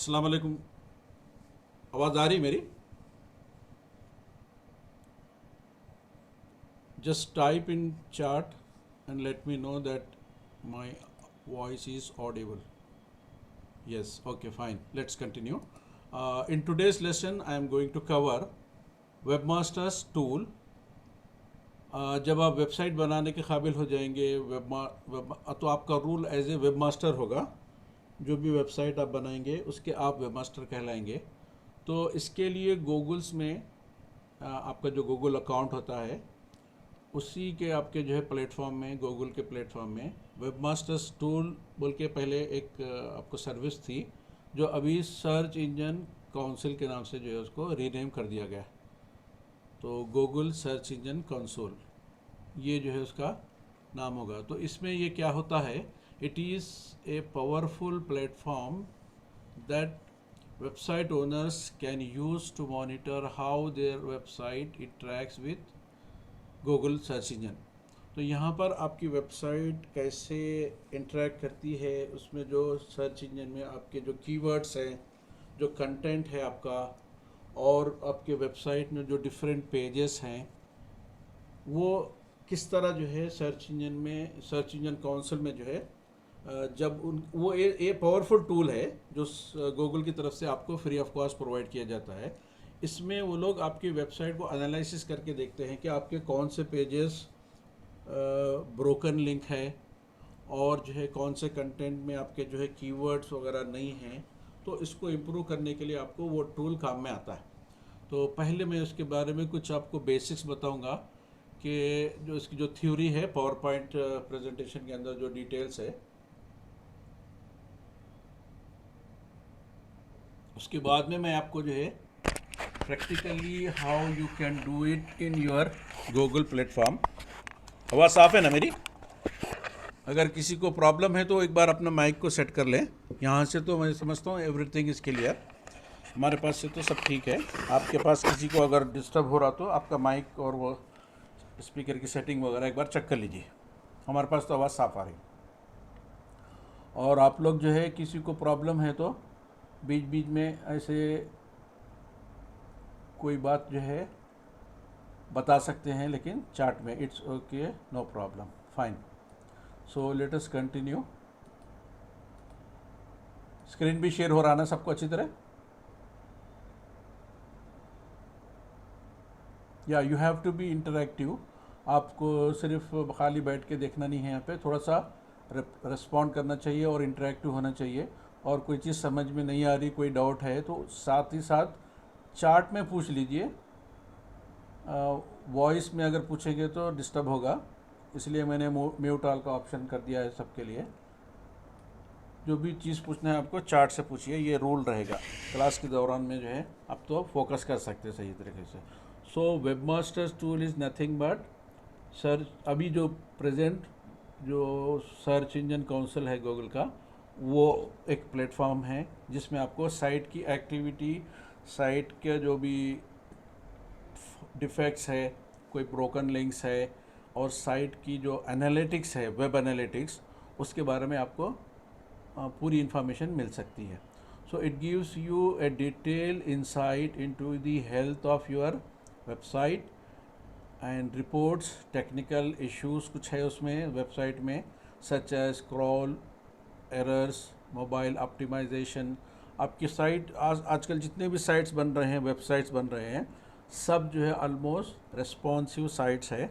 अस्सलाम वालेकुम। आवाज़ आ रही मेरी? Just type in chat and let me know that my voice is audible. Yes, okay, fine. Let's continue. In today's lesson, I am going to cover Webmaster's tool. जब आप website बनाने के काबिल हो जाएंगे तो आपका rule as a webmaster होगा। जो भी वेबसाइट आप बनाएंगे उसके आप वेब मास्टर कहलाएंगे। तो इसके लिए गूगल्स में आपका जो गूगल अकाउंट होता है उसी के आपके जो है प्लेटफॉर्म में, गूगल के प्लेटफॉर्म में वेब मास्टर्स टूल बोल के पहले एक आपको सर्विस थी, जो अभी सर्च इंजन काउंसिल के नाम से जो है उसको रीनेम कर दिया गया। तो गूगल सर्च इंजन कंसोल ये जो है उसका नाम होगा। तो इसमें ये क्या होता है, it is a powerful platform that website owners can use to monitor how their website interacts with Google search engine. तो यहाँ पर आपकी वेबसाइट कैसे इंटरेक्ट करती है, उसमें जो सर्च इंजन में आपके जो कीवर्ड्स हैं, जो कंटेंट है आपका, और आपके वेबसाइट में जो डिफरेंट पेजेस हैं, वो किस तरह जो है सर्च इंजन में, सर्च इंजन काउंसिल में जो है जब उन वो ये पावरफुल टूल है जो गूगल की तरफ से आपको फ्री ऑफ कॉस्ट प्रोवाइड किया जाता है। इसमें वो लोग आपकी वेबसाइट को एनालिसिस करके देखते हैं कि आपके कौन से पेजेस ब्रोकन लिंक है, और जो है कौन से कंटेंट में आपके जो है कीवर्ड्स वगैरह नहीं हैं। तो इसको इम्प्रूव करने के लिए आपको वो टूल काम में आता है। तो पहले मैं उसके बारे में कुछ आपको बेसिक्स बताऊंगा कि जो इसकी जो थ्योरी है पावर पॉइंट प्रेजेंटेशन के अंदर जो डिटेल्स है, उसके बाद में मैं आपको जो है practically how you can do it in your Google platform. आवाज़ साफ है ना मेरी? अगर किसी को प्रॉब्लम है तो एक बार अपना माइक को सेट कर लें। यहाँ से तो मैं समझता हूँ एवरीथिंग इज़ क्लियर। हमारे पास से तो सब ठीक है। आपके पास किसी को अगर डिस्टर्ब हो रहा तो आपका माइक और वो स्पीकर की सेटिंग वगैरह एक बार चेक कर लीजिए। हमारे पास तो आवाज़ साफ आ रही। और आप लोग जो है किसी को प्रॉब्लम है तो बीच बीच में ऐसे कोई बात जो है बता सकते हैं, लेकिन चैट में it's okay, no problem, fine. So let us continue. Screen भी शेयर हो रहा ना सबको अच्छी तरह? या you have to be interactive. आपको सिर्फ खाली बैठ के देखना नहीं है, यहाँ पे थोड़ा सा रिस्पॉन्ड करना चाहिए और इंटरैक्टिव होना चाहिए। और कोई चीज़ समझ में नहीं आ रही, कोई डाउट है तो साथ ही साथ चार्ट में पूछ लीजिए। वॉइस में अगर पूछेंगे तो डिस्टर्ब होगा, इसलिए मैंने म्यूट ऑल का ऑप्शन कर दिया है सबके लिए। जो भी चीज़ पूछना है आपको चार्ट से पूछिए, ये रूल रहेगा। क्लास के दौरान में जो है आप तो फोकस कर सकते हैं सही तरीके से। So webmasters tool is nothing but search. अभी जो प्रेजेंट जो सर्च इंजन काउंसिल है गूगल का, वो एक प्लेटफॉर्म है जिसमें आपको साइट की एक्टिविटी, साइट के जो भी डिफेक्ट्स है, कोई ब्रोकन लिंक्स है, और साइट की जो एनालिटिक्स है, वेब एनालिटिक्स, उसके बारे में आपको पूरी इंफॉर्मेशन मिल सकती है। So it gives you a detail insight into the health of your website and reports technical issues कुछ है उसमें वेबसाइट में, such as scroll errors, mobile optimisation. आपकी साइट आजकल जितने भी साइट्स बन रहे हैं, वेबसाइट्स बन रहे हैं, सब जो है ऑलमोस्ट रेस्पॉन्सिव साइट्स है,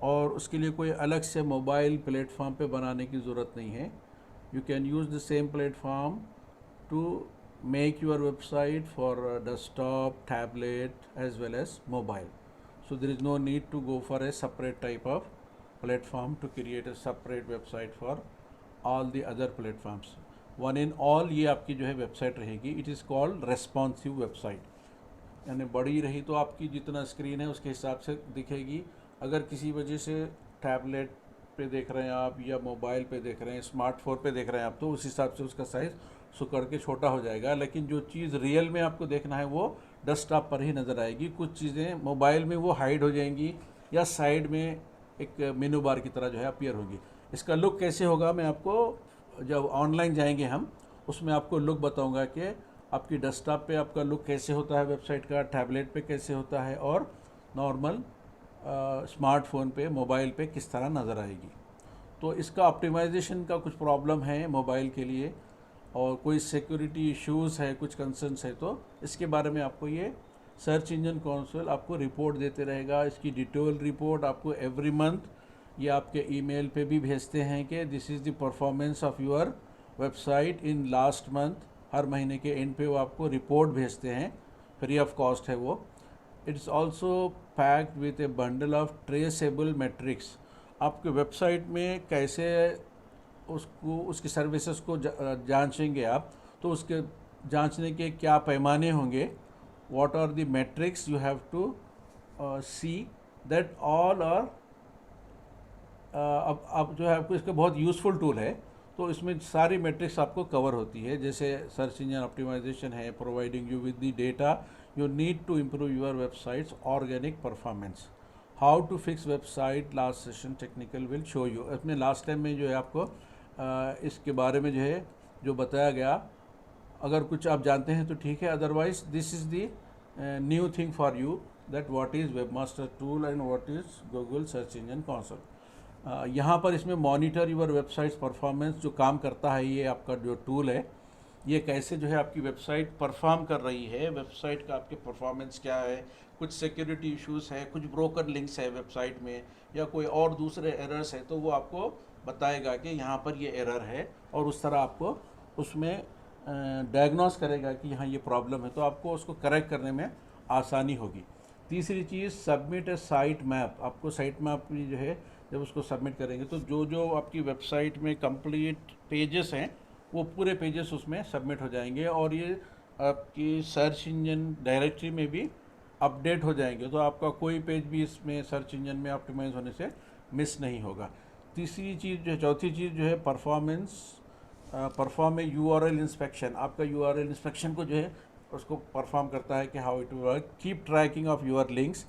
और उसके लिए कोई अलग से मोबाइल प्लेटफॉर्म पे बनाने की ज़रूरत नहीं है। You can use the same platform to make your website for desktop, tablet as well as mobile. So there is no need to go for a separate type of platform to create a separate website for all the other platforms. One in all ये आपकी जो है website रहेगी। It is called responsive website, यानी बड़ी रही तो आपकी जितना स्क्रीन है उसके हिसाब से दिखेगी। अगर किसी वजह से टैबलेट पे देख रहे हैं आप, या मोबाइल पे देख रहे हैं, स्मार्टफोन पे देख रहे हैं आप, तो उस हिसाब से उसका साइज़ सुकड़ के छोटा हो जाएगा। लेकिन जो चीज़ रियल में आपको देखना है वो डेस्कटॉप पर ही नज़र आएगी। कुछ चीज़ें मोबाइल में वो हाइड हो जाएंगी या साइड में एक मेनू बार की तरह जो है अपीयर होगी। इसका लुक कैसे होगा मैं आपको, जब ऑनलाइन जाएंगे हम, उसमें आपको लुक बताऊंगा कि आपकी डेस्कटॉप पे आपका लुक कैसे होता है वेबसाइट का, टैबलेट पे कैसे होता है, और नॉर्मल स्मार्टफोन पे, मोबाइल पे किस तरह नज़र आएगी। तो इसका ऑप्टिमाइजेशन का कुछ प्रॉब्लम है मोबाइल के लिए, और कोई सिक्योरिटी इश्यूज़ है, कुछ कंसर्न्स है, तो इसके बारे में आपको ये सर्च इंजन कौंसिल आपको रिपोर्ट देते रहेगा। इसकी डिटेल रिपोर्ट आपको एवरी मंथ ये आपके ईमेल पे भी भेजते हैं कि this is the performance of your website in last month. हर महीने के एंड पे वो आपको रिपोर्ट भेजते हैं, फ्री ऑफ कॉस्ट है वो। It's also packed with A bundle of traceable matrix. आपके वेबसाइट में कैसे उसको, उसकी सर्विसेज को जांचेंगे आप, तो उसके जांचने के क्या पैमाने होंगे, what are the metrics you have to see that all are. अब जो है आपको इसका बहुत यूज़फुल टूल है, तो इसमें सारी मेट्रिक्स आपको कवर होती है, जैसे सर्च इंजन ऑप्टिमाइजेशन है, providing you with the data you need to improve your website's organic performance, how to fix website, last session technical will show you. इसमें लास्ट टाइम में जो है आपको इसके बारे में जो है जो बताया गया, अगर कुछ आप जानते हैं तो ठीक है, otherwise this is the new thing for you that what is webmaster tool and what is Google search engine council. यहाँ पर इसमें मॉनिटर यूर वेबसाइट्स परफॉर्मेंस जो काम करता है, ये आपका जो टूल है, ये कैसे जो है आपकी वेबसाइट परफॉर्म कर रही है, वेबसाइट का आपके परफॉर्मेंस क्या है, कुछ सिक्योरिटी इश्यूज़ है, कुछ ब्रोकन लिंक्स है वेबसाइट में, या कोई और दूसरे एरर्स है, तो वो आपको बताएगा कि यहाँ पर ये एरर है, और उस तरह आपको उसमें डायग्नोस करेगा कि यहाँ ये प्रॉब्लम है, तो आपको उसको करेक्ट करने में आसानी होगी। तीसरी चीज़, सबमिट ए साइट मैप। आपको साइट मैप जो है जब उसको सबमिट करेंगे तो जो जो आपकी वेबसाइट में कंप्लीट पेजेस हैं वो पूरे पेजेस उसमें सबमिट हो जाएंगे, और ये आपकी सर्च इंजन डायरेक्टरी में भी अपडेट हो जाएंगे, तो आपका कोई पेज भी इसमें सर्च इंजन में ऑप्टिमाइज होने से मिस नहीं होगा। तीसरी चीज़ जो है, चौथी चीज़ जो है परफॉर्म ए यूआरएल इंस्पेक्शन। आपका यूआरएल इंस्पेक्शन को जो है उसको परफॉर्म करता है कि how it work. Keep tracking of your links.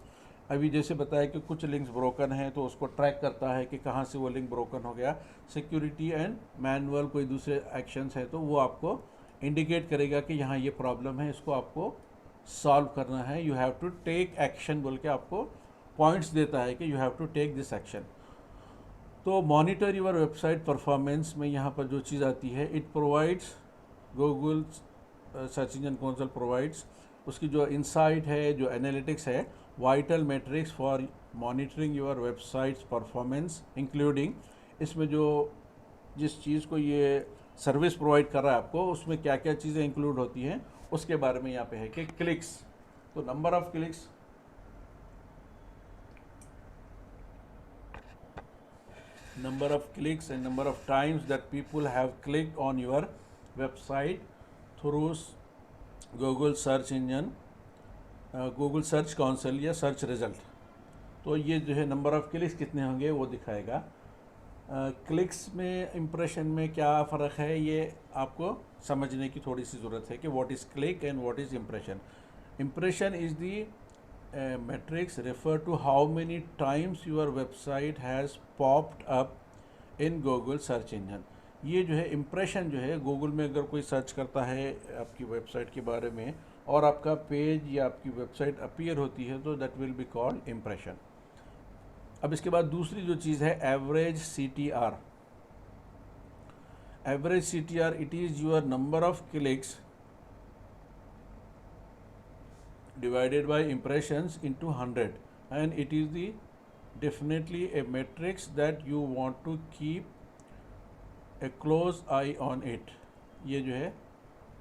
अभी जैसे बताया कि कुछ लिंक्स ब्रोकन हैं, तो उसको ट्रैक करता है कि कहाँ से वो लिंक ब्रोकन हो गया। सिक्योरिटी एंड मैनुअल कोई दूसरे एक्शंस हैं तो वो आपको इंडिकेट करेगा कि यहाँ ये प्रॉब्लम है, इसको आपको सॉल्व करना है, you have to take action बोल के आपको पॉइंट्स देता है कि you have to take this action. तो मॉनिटर यूर वेबसाइट परफॉर्मेंस में यहाँ पर जो चीज़ आती है, it provides Google search engine council provides, उसकी जो इंसाइट है, जो एनालिटिक्स है, vital metrics for monitoring your website's performance including, इसमें जो जिस चीज़ को ये सर्विस प्रोवाइड कर रहा है आपको, उसमें क्या क्या चीज़ें इंक्लूड होती हैं उसके बारे में यहाँ पे है कि क्लिक्स, तो number of clicks, number of clicks and number of times that people have clicked on your website through Google search engine, Google search council या सर्च रिजल्ट। तो ये जो है नंबर ऑफ़ क्लिक्स कितने होंगे वो दिखाएगा। क्लिक्स में इम्प्रेशन में क्या फ़र्क है ये आपको समझने की थोड़ी सी ज़रूरत है कि what is click and what is impression. Impression is the metrics refer to how many times your website has popped up in Google search engine। ये जो है इम्प्रेशन जो है, गूगल में अगर कोई सर्च करता है आपकी वेबसाइट के बारे में और आपका पेज या आपकी वेबसाइट अपीयर होती है तो that will be called impression. अब इसके बाद दूसरी जो चीज़ है average CTR। Average CTR it is your number of clicks divided by impressions into 100, and it is the definitely a matrix that you want to keep a close eye on it। ये जो है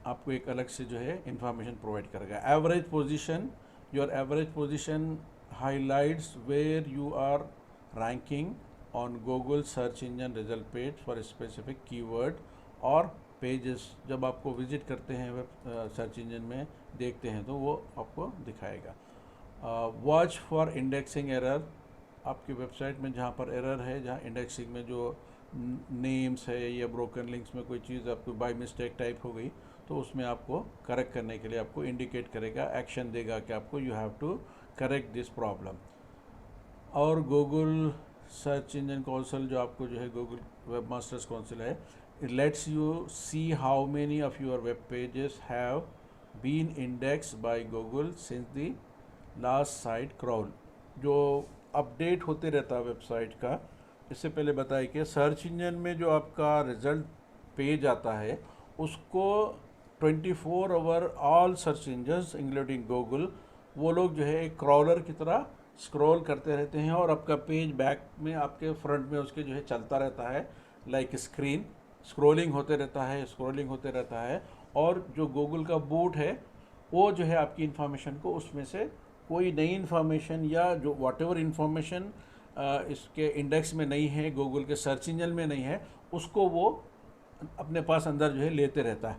आपको एक अलग से जो है information provide करेगा। Average position, your average position highlights where you are ranking on Google search engine result page for specific keyword और पेजेस। जब आपको विजिट करते हैं वेब सर्च इंजन में देखते हैं तो वो आपको दिखाएगा। Watch for indexing error. आपकी वेबसाइट में जहाँ पर एरर है, जहाँ इंडेक्सिंग में जो नेम्स है या ब्रोकन लिंक्स में कोई चीज़ आपको बाय मिस्टेक टाइप हो गई तो उसमें आपको करेक्ट करने के लिए आपको इंडिकेट करेगा, एक्शन देगा कि आपको you have to correct this problem. और गूगल सर्च इंजन कौंसिल जो आपको जो है गूगल वेबमास्टर्स कौंसिल है, it lets you see how many of your web pages have been index by Google since the last site crawl. जो update होते रहता है वेबसाइट का, इससे पहले बताया कि सर्च इंजन में जो आपका रिजल्ट पेज आता है उसको 24 hour all search engines including Google, वो लोग जो है एक क्रॉलर की तरह स्क्रॉल करते रहते हैं और आपका पेज बैक में आपके फ्रंट में उसके जो है चलता रहता है, लाइक स्क्रीन स्क्रॉलिंग होते रहता है, स्क्रॉलिंग होते रहता है। और जो गूगल का बूट है वो जो है आपकी इन्फॉर्मेशन को, उसमें से कोई नई इन्फॉर्मेशन या जो वॉट एवर इन्फॉर्मेशन इसके इंडेक्स में नहीं है, गूगल के सर्च इंजन में नहीं है, उसको वो अपने पास अंदर जो है लेते रहता है।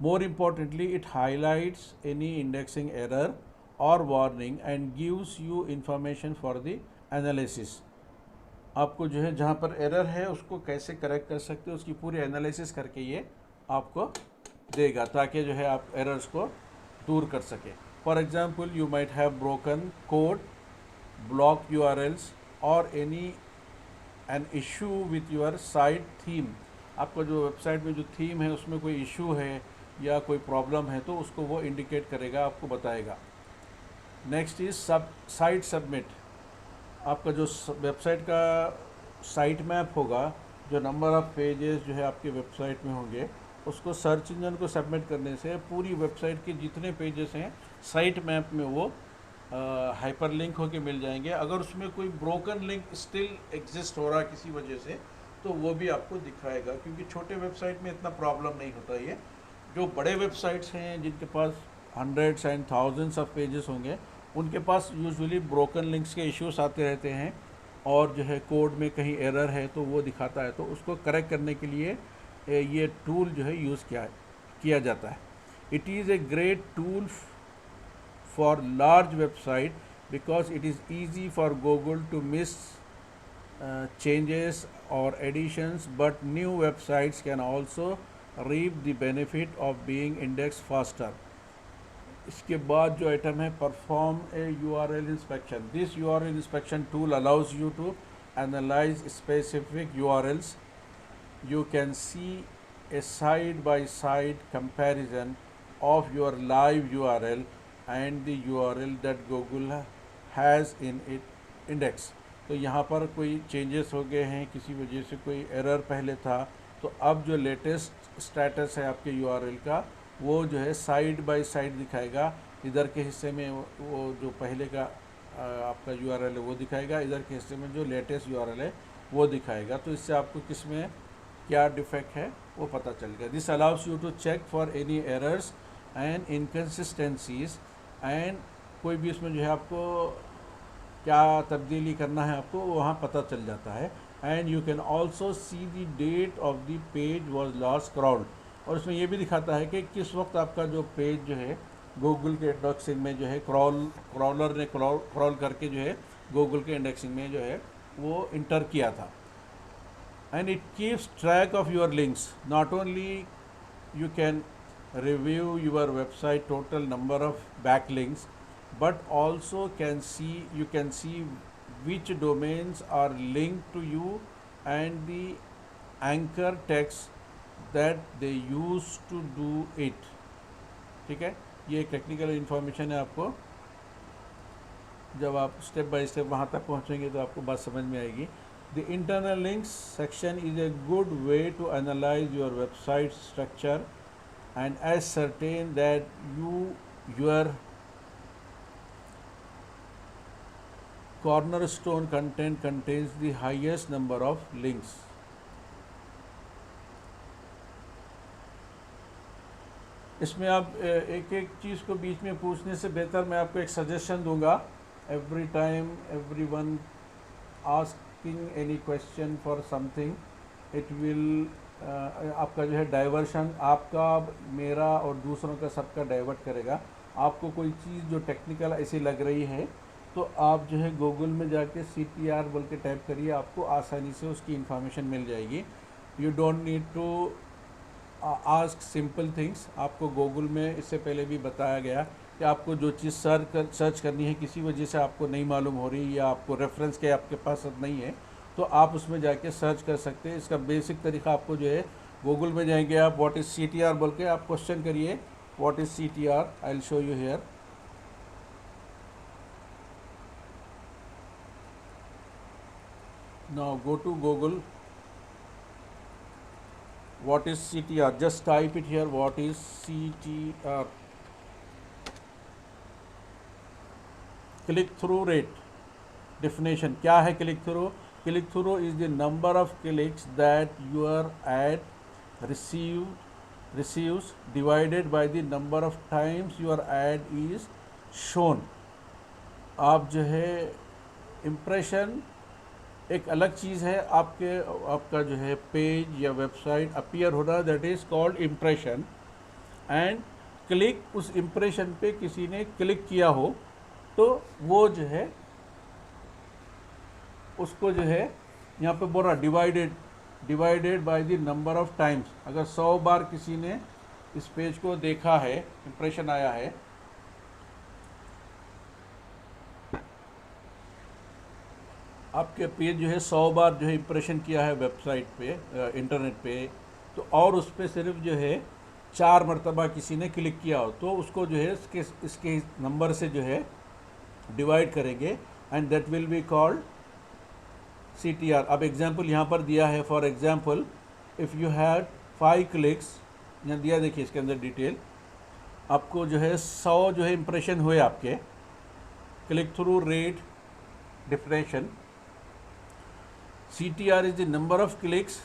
More importantly it highlights any indexing error और warning and gives you information for the analysis. आपको जो है जहाँ पर एरर है उसको कैसे करेक्ट कर सकते हो उसकी पूरी एनालिसिस करके ये आपको देगा, ताकि जो है आप एरर्स को दूर कर सके। For example you might have broken code, block URLs और any an issue with your site theme. आपका जो वेबसाइट में जो थीम है उसमें कोई इशू है या कोई प्रॉब्लम है तो उसको वो इंडिकेट करेगा, आपको बताएगा। Next is site submit. आपका जो वेबसाइट का साइट मैप होगा, जो नंबर ऑफ़ पेजेस जो है आपके वेबसाइट में होंगे, उसको सर्च इंजन को सबमिट करने से पूरी वेबसाइट के जितने पेजेस हैं साइट मैप में वो हाइपर लिंक होके मिल जाएंगे। अगर उसमें कोई ब्रोकन लिंक स्टिल एग्जिस्ट हो रहा है किसी वजह से तो वो भी आपको दिखाएगा, क्योंकि छोटे वेबसाइट में इतना प्रॉब्लम नहीं होता। ये जो बड़े वेबसाइट्स हैं जिनके पास hundreds and thousands of pages होंगे, उनके पास यूजुअली ब्रोकन लिंक्स के इश्यूज आते रहते हैं और जो है कोड में कहीं एरर है तो वो दिखाता है, तो उसको करेक्ट करने के लिए ये टूल जो है यूज़ किया जाता है। It is a great tool for large website because it is easy for Google to miss changes or additions, but new websites can also reap the benefit of being indexed faster. इसके बाद जो item है perform A URL inspection. This URL inspection tool allows you to analyze specific URLs. You can see a side-by-side comparison of your live URL and the URL that Google has in its index. तो यहाँ पर कोई changes हो गए हैं, किसी वजह से कोई एरर पहले था, तो अब जो लेटेस्ट स्टेटस है आपके URL का वो जो है साइड बाय साइड दिखाएगा। इधर के हिस्से में वो जो पहले का आपका URL है वो दिखाएगा, इधर के हिस्से में जो लेटेस्ट URL है वो दिखाएगा। तो इससे आपको किस में क्या डिफेक्ट है वो पता चलेगा। This allows you to check for any errors and inconsistencies, and कोई भी इसमें जो है आपको क्या तब्दीली करना है आपको वहाँ पता चल जाता है। And you can also see the date of the page was last crawled, और इसमें ये भी दिखाता है कि किस वक्त आपका जो पेज जो है गूगल के इंडेक्सिंग में जो है क्रॉलर ने क्रॉल करके जो है गूगल के इंडेक्सिंग में जो है वो इंटर किया था। And it keeps track of your links. Not only you can review your website total number of back links, but also you can see which domains are linked to you and the anchor text that they use to do it. ठीक है, ये technical information है। आपको जब आप step by step वहाँ तक पहुँचेंगे तो आपको बात समझ में आएगी। The internal links section is a good way to analyze your website structure and ascertain that your cornerstone content contains the highest number of links. इसमें आप एक एक चीज़ को बीच में पूछने से बेहतर मैं आपको एक सजेशन दूंगा। Every time everyone asking any question for something, it will आपका जो है डाइवर्शन आपका, मेरा और दूसरों का सबका डाइवर्ट करेगा। आपको कोई चीज़ जो टेक्निकल ऐसी लग रही है तो आप जो है गूगल में जाके CTR बोल के टाइप करिए, आपको आसानी से उसकी इन्फॉर्मेशन मिल जाएगी। You don't need to ask simple things. आपको गूगल में इससे पहले भी बताया गया कि आपको जो चीज़ सर्च करनी है, किसी वजह से आपको नहीं मालूम हो रही या आपको रेफरेंस के आपके पास नहीं है, तो आप उसमें जाके सर्च कर सकते हैं। इसका बेसिक तरीका आपको जो है गूगल में जाएंगे आप व्हाट इज़ CTR बोल के आप क्वेश्चन करिए, what is CTR. I'll show you here. Now go to Google. What is CTR? Just type it here. What is CTR? Click through rate. Definition क्या है click through? Click through is the number of clicks that your ad receives divided by the number of times your ad is shown. आप जो है impression एक अलग चीज़ है, आपका जो है पेज या वेबसाइट अपीयर होना, that is called impression. And click, उस इम्प्रेशन पे किसी ने क्लिक किया हो तो वो जो है उसको जो है यहाँ पे बोल रहा divided by the number of times. अगर 100 बार किसी ने इस पेज को देखा है, इम्प्रेशन आया है, आपके पेज जो है 100 बार जो है इम्प्रेशन किया है वेबसाइट पे, इंटरनेट पे, तो और उस पर सिर्फ जो है 4 मरतबा किसी ने क्लिक किया हो तो उसको जो है इसके नंबर से जो है डिवाइड करेंगे and that will be called CTR. अब एग्जांपल यहाँ पर दिया है. For example if you had 5 clicks, यहाँ दिया, देखिए इसके अंदर डिटेल. आपको जो है 100 जो है इम्प्रेशन हुए आपके. Click through rate डिफरेंशन. CTR is the number of clicks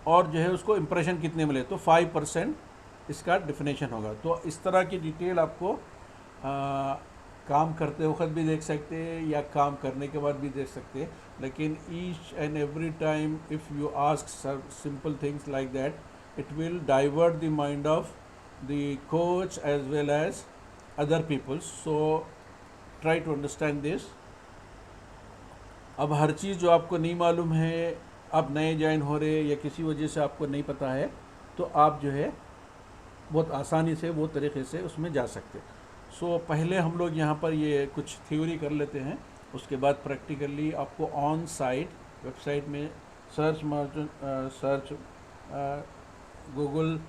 और जो है उसको इम्प्रेशन कितने मिले, तो 5% इसका डिफिनेशन होगा. तो इस तरह की डिटेल आपको काम करते वक्त भी देख सकते हैं या काम करने के बाद भी देख सकते हैं. लेकिन each and every time if you ask simple things like that, it will divert the mind of the coach as well as other peoples. So try to understand this. अब हर चीज़ जो आपको नहीं मालूम है, आप नए ज्वाइन हो रहे या किसी वजह से आपको नहीं पता है, तो आप जो है बहुत आसानी से वो तरीके से उसमें जा सकते. सो पहले हम लोग यहाँ पर ये कुछ थ्योरी कर लेते हैं, उसके बाद प्रैक्टिकली आपको ऑन साइट वेबसाइट में सर्च गूगल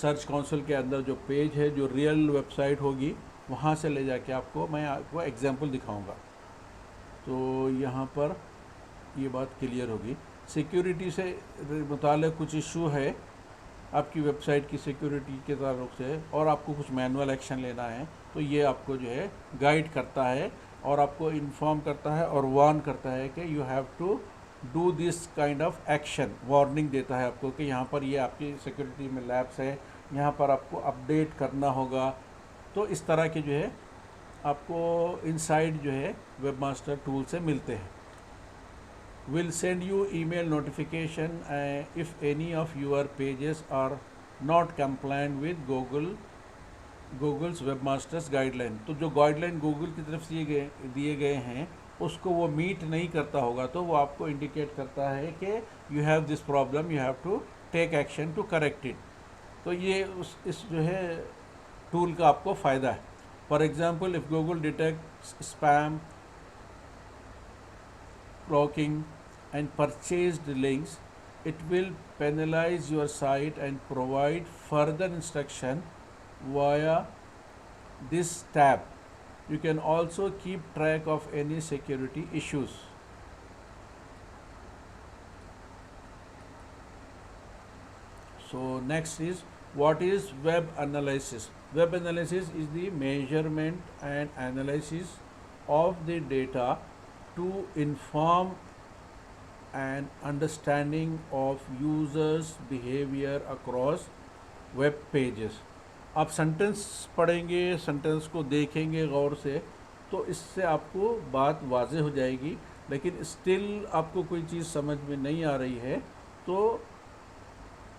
सर्च काउंसिल के अंदर जो पेज है, जो रियल वेबसाइट होगी, वहाँ से ले जाके मैं आपको एग्जांपल दिखाऊंगा. तो यहाँ पर ये बात क्लियर होगी. सिक्योरिटी से मुताल्लिक़ कुछ इशू है आपकी वेबसाइट की सिक्योरिटी के ताल्लुक से, और आपको कुछ मैनुअल एक्शन लेना है, तो ये आपको जो है गाइड करता है और आपको इन्फॉर्म करता है और वार्न करता है कि you have to do this kind of action. Warning देता है आपको कि यहाँ पर ये आपकी सिक्योरिटी में लैप्स है, यहाँ पर आपको अपडेट करना होगा. तो इस तरह के जो है आपको इनसाइड जो है वेबमास्टर टूल से मिलते हैं. will send you email notification if any of your pages are not compliant with Google's webmasters guideline. तो जो गाइडलाइन गूगल की तरफ से दिए गए हैं उसको वो मीट नहीं करता होगा, तो वो आपको इंडिकेट करता है कि you have this problem, you have to take action to correct it. तो ये इस जो है टूल का आपको फ़ायदा है. For example if Google detect spam, blocking and purchased links, it will penalize your site and provide further instruction via this tab. You can also keep track of any security issues. So next is, what is web analysis? Web analysis is the measurement and analysis of the data to inform an understanding of users behavior across web pages. आप sentence पढ़ेंगे, sentence को देखेंगे गौर से, तो इससे आपको बात वाज़ेह हो जाएगी. लेकिन स्टिल आपको कोई चीज़ समझ में नहीं आ रही है, तो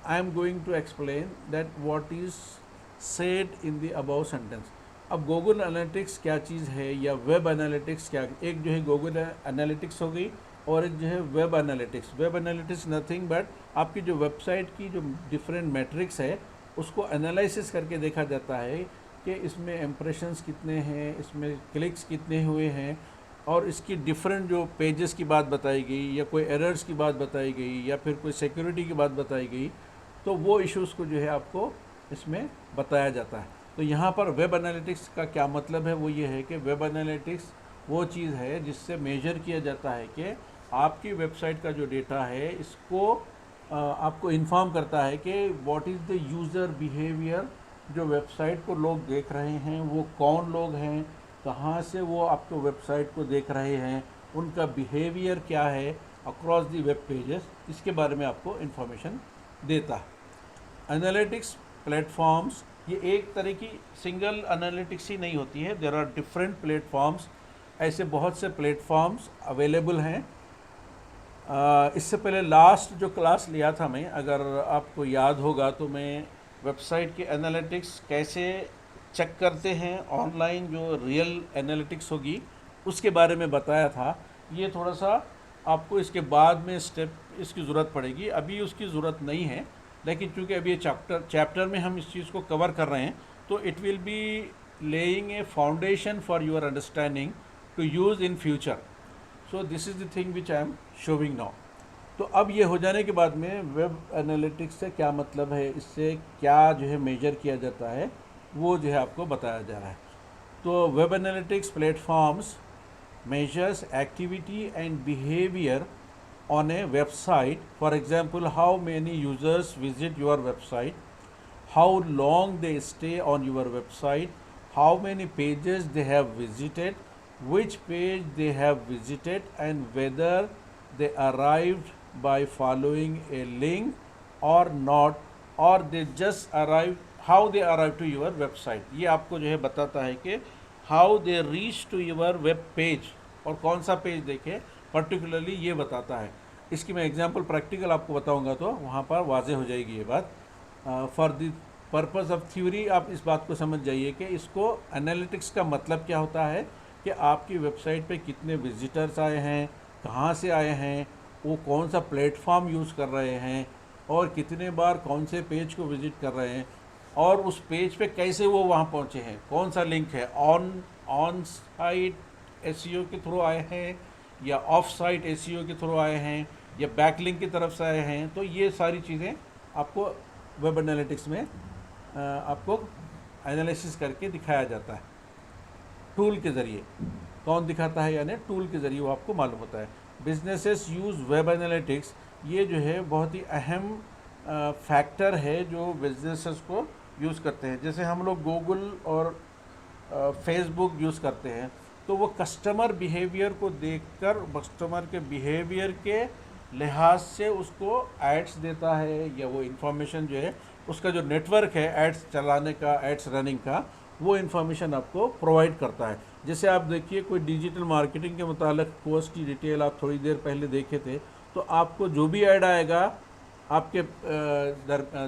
I am going to explain that what is said in the above sentence. अब गूगल एनालिटिक्स क्या चीज़ है या वेब एनालिटिक्स क्या, एक जो है गूगल एनालिटिक्स हो गई और एक जो है web analytics. Web analytics nothing but आपकी जो वेबसाइट की जो डिफरेंट मैट्रिक्स है उसको एनालिसिस करके देखा जाता है कि इसमें इम्प्रेशंस कितने हैं, इसमें क्लिक्स कितने हुए हैं, और इसकी डिफरेंट जो पेजेस की बात बताई गई या कोई एरर्स की बात बताई गई या फिर कोई सिक्योरिटी की बात बताई गई, तो वो इश्यूज़ को जो है आपको इसमें बताया जाता है. तो यहाँ पर वेब एनालिटिक्स का क्या मतलब है, वो ये है कि वेब एनालिटिक्स वो चीज़ है जिससे मेजर किया जाता है कि आपकी वेबसाइट का जो डेटा है इसको आपको इन्फॉर्म करता है कि what is the user behaviour, जो वेबसाइट को लोग देख रहे हैं वो कौन लोग हैं, कहाँ से वो आपको वेबसाइट को देख रहे हैं, उनका बिहेवियर क्या है अक्रॉस दी वेब पेजेस, इसके बारे में आपको इन्फॉर्मेशन देता है। एनालिटिक्स प्लेटफॉर्म्स, ये एक तरह की सिंगल एनालिटिक्स ही नहीं होती है, देयर आर डिफरेंट प्लेटफॉर्म्स, ऐसे बहुत से प्लेटफॉर्म्स अवेलेबल हैं। इससे पहले लास्ट जो क्लास लिया था मैं, अगर आपको याद होगा तो मैं वेबसाइट के एनालिटिक्स कैसे चेक करते हैं ऑनलाइन, जो रियल एनालिटिक्स होगी उसके बारे में बताया था। ये थोड़ा सा आपको इसके बाद में स्टेप इसकी ज़रूरत पड़ेगी, अभी उसकी ज़रूरत नहीं है, लेकिन चूँकि अभी ये चैप्टर में हम इस चीज़ को कवर कर रहे हैं तो it will be laying a foundation for your understanding to use in future. So this is the thing which I am showing now. तो अब ये हो जाने के बाद में वेब एनालिटिक्स से क्या मतलब है, इससे क्या जो है मेजर किया जाता है, वो जो है आपको बताया जा रहा है। तो web analytics platforms measures activity and behavior on a website. For example, how many users visit your website, how long they stay on your website, how many pages they have visited, which page they have visited, and whether they arrived by following a link or not, or they just arrived, how they arrived to your website. ये आपको जो है बताता है कि how they reach to your web page, और कौन सा पेज देखे पर्टिकुलरली ये बताता है। इसकी मैं एग्जांपल प्रैक्टिकल आपको बताऊंगा तो वहाँ पर वाजे हो जाएगी ये बात। For the purpose of theory आप इस बात को समझ जाइए कि इसको एनालिटिक्स का मतलब क्या होता है कि आपकी वेबसाइट पे कितने विजिटर्स आए हैं, कहाँ से आए हैं, वो कौन सा प्लेटफॉर्म यूज़ कर रहे हैं, और कितने बार कौन से पेज को विजिट कर रहे हैं, और उस पेज पे कैसे वो वहाँ पहुँचे हैं, कौन सा लिंक है, ऑन साइट एसईओ के थ्रू आए हैं या ऑफ साइट एसईओ के थ्रू आए हैं या बैकलिंक की तरफ से आए हैं। तो ये सारी चीज़ें आपको वेब एनालिटिक्स में आपको एनालिसिस करके दिखाया जाता है टूल के ज़रिए। कौन दिखाता है, यानी टूल के ज़रिए वो आपको मालूम होता है। बिजनेसेस यूज़ वेब एनालिटिक्स, ये जो है बहुत ही अहम फैक्टर है जो बिजनेसेस को यूज़ करते हैं। जैसे हम लोग गूगल और फेसबुक यूज़ करते हैं तो वो कस्टमर बिहेवियर को देखकर, कस्टमर के बिहेवियर के लिहाज से उसको एड्स देता है, या वो इन्फॉर्मेशन जो है उसका जो नेटवर्क है एड्स चलाने का, एड्स रनिंग का, वो इन्फॉर्मेशन आपको प्रोवाइड करता है। जैसे आप देखिए कोई डिजिटल मार्केटिंग के मुतालिक कोर्स की डिटेल आप थोड़ी देर पहले देखे थे, तो आपको जो भी ऐड आएगा आपके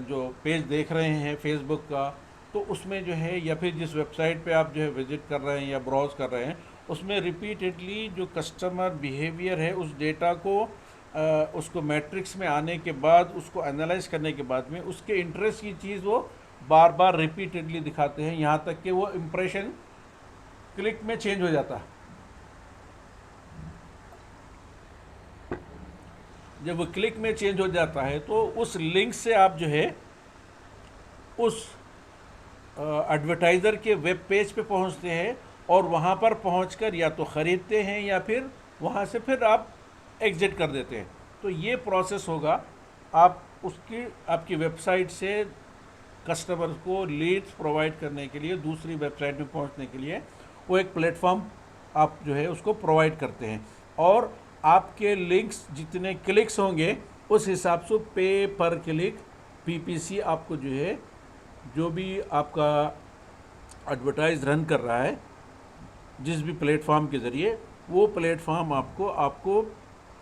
जो पेज देख रहे हैं फेसबुक का, तो उसमें जो है, या फिर जिस वेबसाइट पे आप जो है विजिट कर रहे हैं या ब्राउज कर रहे हैं, उसमें रिपीटेडली जो कस्टमर बिहेवियर है उस डेटा को उसको मैट्रिक्स में आने के बाद, उसको एनालाइज करने के बाद में उसके इंटरेस्ट की चीज़ वो बार बार रिपीटेडली दिखाते हैं, यहाँ तक कि वो इम्प्रेशन क्लिक में चेंज हो जाता है। जब वो क्लिक में चेंज हो जाता है तो उस लिंक से आप जो है उस एडवर्टाइज़र के वेब पेज पे पहुंचते हैं, और वहां पर पहुंचकर या तो ख़रीदते हैं या फिर वहां से फिर आप एग्जिट कर देते हैं। तो ये प्रोसेस होगा, आप उसकी आपकी वेबसाइट से कस्टमर को लीड्स प्रोवाइड करने के लिए, दूसरी वेबसाइट में पहुंचने के लिए वो एक प्लेटफॉर्म आप जो है उसको प्रोवाइड करते हैं, और आपके लिंक्स जितने क्लिक्स होंगे उस हिसाब से पे पर क्लिक पीपीसी आपको जो है, जो भी आपका एडवर्टाइज रन कर रहा है जिस भी प्लेटफॉर्म के ज़रिए, वो प्लेटफॉर्म आपको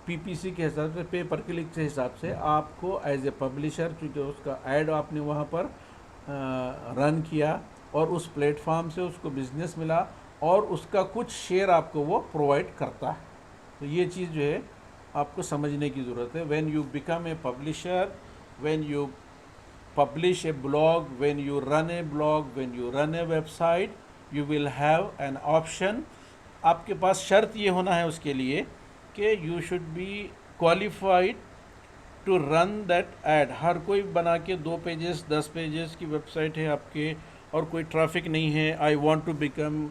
पीपीसी के हिसाब से, पे पर क्लिक के हिसाब से आपको एज ए पब्लिशर, क्योंकि उसका ऐड आपने वहाँ पर रन किया और उस प्लेटफॉर्म से उसको बिजनेस मिला और उसका कुछ शेयर आपको वो प्रोवाइड करता है। तो ये चीज़ जो है आपको समझने की ज़रूरत है। When you become a publisher, when you publish a blog, when you run a blog, when you run a website, you will have an option. आपके पास शर्त ये होना है उसके लिए कि you should be qualified to run that ad. हर कोई बना के 2 पेजेस 10 पेजेस की वेबसाइट है आपके, और कोई ट्रैफिक नहीं है, I want to become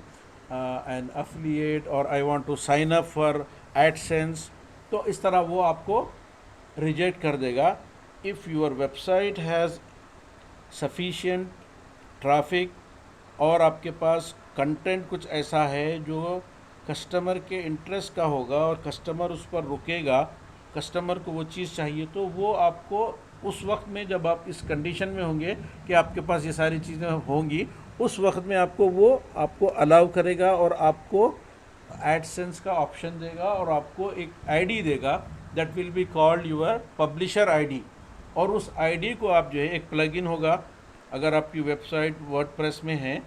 an affiliate और I want to sign up for AdSense, तो इस तरह वो आपको रिजेक्ट कर देगा। If your website has sufficient traffic और आपके पास कंटेंट कुछ ऐसा है जो कस्टमर के इंटरेस्ट का होगा और कस्टमर उस पर रुकेगा, कस्टमर को वो चीज़ चाहिए, तो वो आपको उस वक्त में जब आप इस कंडीशन में होंगे कि आपके पास ये सारी चीज़ें होंगी, उस वक्त में आपको वो आपको अलाउ करेगा और आपको एडसेंस का ऑप्शन देगा और आपको एक आईडी देगा that will be called your publisher ID. और उस आईडी को आप जो है, एक प्लगइन होगा, अगर आपकी वेबसाइट वर्डप्रेस में है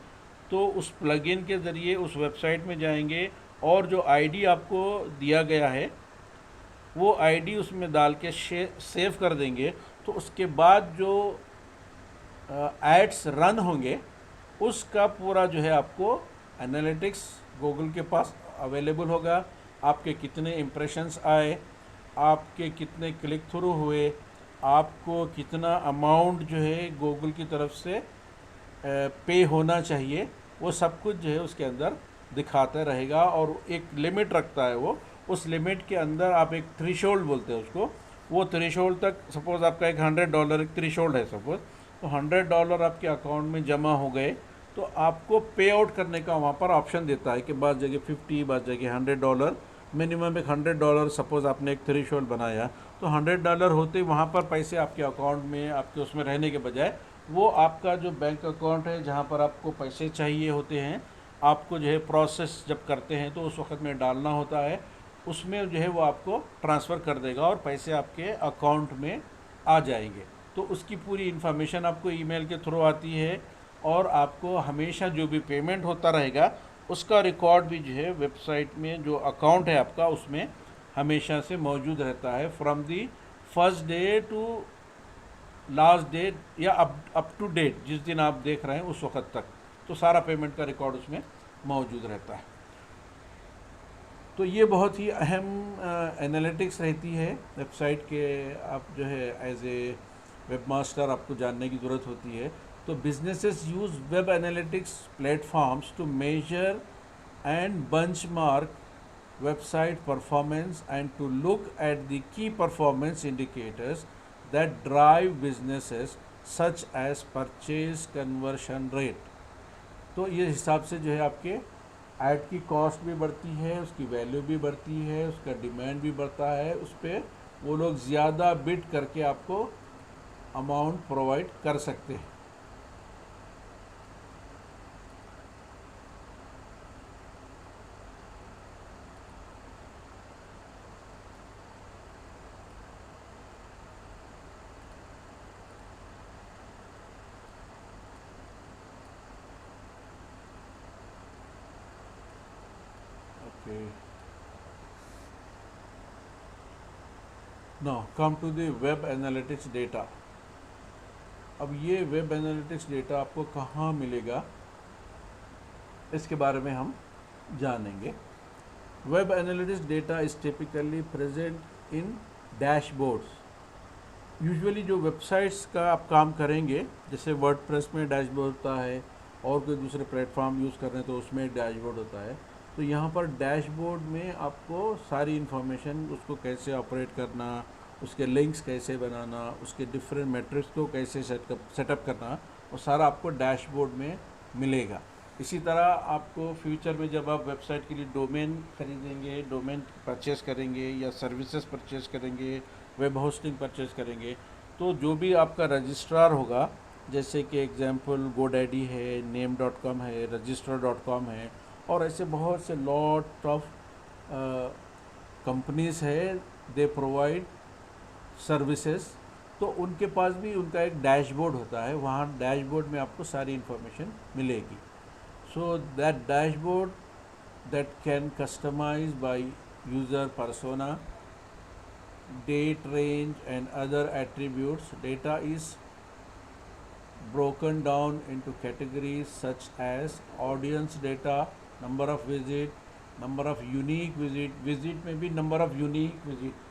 तो उस प्लगइन के ज़रिए उस वेबसाइट में जाएंगे और जो आईडी आपको दिया गया है वो आईडी उसमें डाल के सेव कर देंगे। तो उसके बाद जो एड्स रन होंगे उसका पूरा जो है आपको एनालिटिक्स गूगल के पास अवेलेबल होगा। आपके कितने इम्प्रेशंस आए, आपके कितने क्लिक थ्रू हुए, आपको कितना अमाउंट जो है गूगल की तरफ से पे होना चाहिए, वो सब कुछ जो है उसके अंदर दिखाता रहेगा। और एक लिमिट रखता है वो, उस लिमिट के अंदर आप एक थ्रेशोल्ड बोलते हैं उसको, वो थ्रेशोल्ड तक, सपोज़ आपका एक $100 एक थ्रेशोल्ड है सपोज़, तो $100 आपके अकाउंट में जमा हो गए तो आपको पे आउट करने का वहाँ पर ऑप्शन देता है कि बाद जगह 50, बाद जगह $100, मिनिमम एक $100 सपोज़ आपने एक थ्रेशोल्ड बनाया, तो $100 होते वहाँ पर पैसे आपके अकाउंट में आपके उसमें रहने के बजाय वो आपका जो बैंक अकाउंट है जहाँ पर आपको पैसे चाहिए होते हैं, आपको जो है प्रोसेस जब करते हैं तो उस वक्त में डालना होता है, उसमें जो है वो आपको ट्रांसफ़र कर देगा और पैसे आपके अकाउंट में आ जाएंगे। तो उसकी पूरी इन्फॉर्मेशन आपको ईमेल के थ्रू आती है और आपको हमेशा जो भी पेमेंट होता रहेगा उसका रिकॉर्ड भी जो है वेबसाइट में जो अकाउंट है आपका उसमें हमेशा से मौजूद रहता है, from the first day to last date या अप टू डेट, जिस दिन आप देख रहे हैं उस वक्त तक, तो सारा पेमेंट का रिकॉर्ड उसमें मौजूद रहता है। तो ये बहुत ही अहम एनालिटिक्स रहती है वेबसाइट के। आप जो है एज ए वेब मास्टर आपको जानने की ज़रूरत होती है। तो businesses use web analytics platforms to measure and benchmark website performance and to look at the key performance indicators that drive businesses such as purchase conversion rate। तो ये हिसाब से जो है आपके ऐड की कॉस्ट भी बढ़ती है, उसकी वैल्यू भी बढ़ती है, उसका डिमांड भी बढ़ता है, उस पर वो लोग ज़्यादा बिड करके आपको अमाउंट प्रोवाइड कर सकते हैं। Now come to the web analytics data। अब ये वेब एनालिटिक्स डेटा आपको कहाँ मिलेगा इसके बारे में हम जानेंगे। Web analytics data is typically present in dashboards. Usually जो वेबसाइट्स का आप काम करेंगे, जैसे वर्डप्रेस में डैशबोर्ड होता है और कोई दूसरे प्लेटफॉर्म यूज़ कर रहे हैं तो उसमें एक डैशबोर्ड होता है। तो यहाँ पर डैशबोर्ड में आपको सारी इन्फॉर्मेशन, उसको कैसे ऑपरेट करना, उसके लिंक्स कैसे बनाना, उसके डिफरेंट मैट्रिक्स को कैसे सेटअप करना, वो सारा आपको डैशबोर्ड में मिलेगा। इसी तरह आपको फ्यूचर में जब आप वेबसाइट के लिए डोमेन खरीदेंगे, डोमेन परचेस करेंगे या सर्विसेज परचेस करेंगे, वेब होस्टिंग परचेस करेंगे, तो जो भी आपका रजिस्ट्रार होगा, जैसे कि एग्जांपल GoDaddy है, name.com है, register.com है, और ऐसे बहुत से लॉट ऑफ कंपनीज है, दे प्रोवाइड सर्विसेज। तो उनके पास भी उनका एक डैशबोर्ड होता है, वहाँ डैशबोर्ड में आपको सारी इन्फॉर्मेशन मिलेगी। So that dashboard that can customise by user persona, date range and other attributes. Data is broken down into categories such as audience data, number of visit, number of unique visit में भी number of unique visit।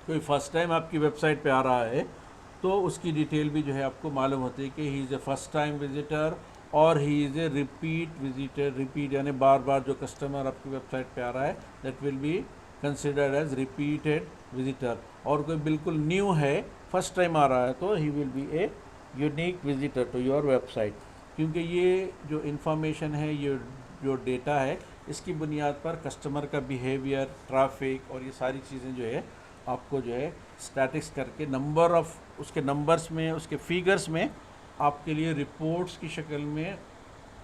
कोई first time आपकी website पे आ रहा है तो उसकी डिटेल भी जो है आपको मालूम होती है कि he is a first time visitor और he is a repeat visitor. Repeat यानी बार बार जो कस्टमर आपकी वेबसाइट पे आ रहा है, that will be considered as repeated visitor. और कोई बिल्कुल न्यू है, फर्स्ट टाइम आ रहा है, तो he will be a unique visitor to your website. क्योंकि ये जो इन्फॉर्मेशन है, ये जो डेटा है, इसकी बुनियाद पर कस्टमर का बिहेवियर, ट्रैफिक और ये सारी चीज़ें जो है आपको जो है स्टैटिक्स करके नंबर ऑफ उसके नंबर्स में, उसके फिगर्स में आपके लिए रिपोर्ट्स की शक्ल में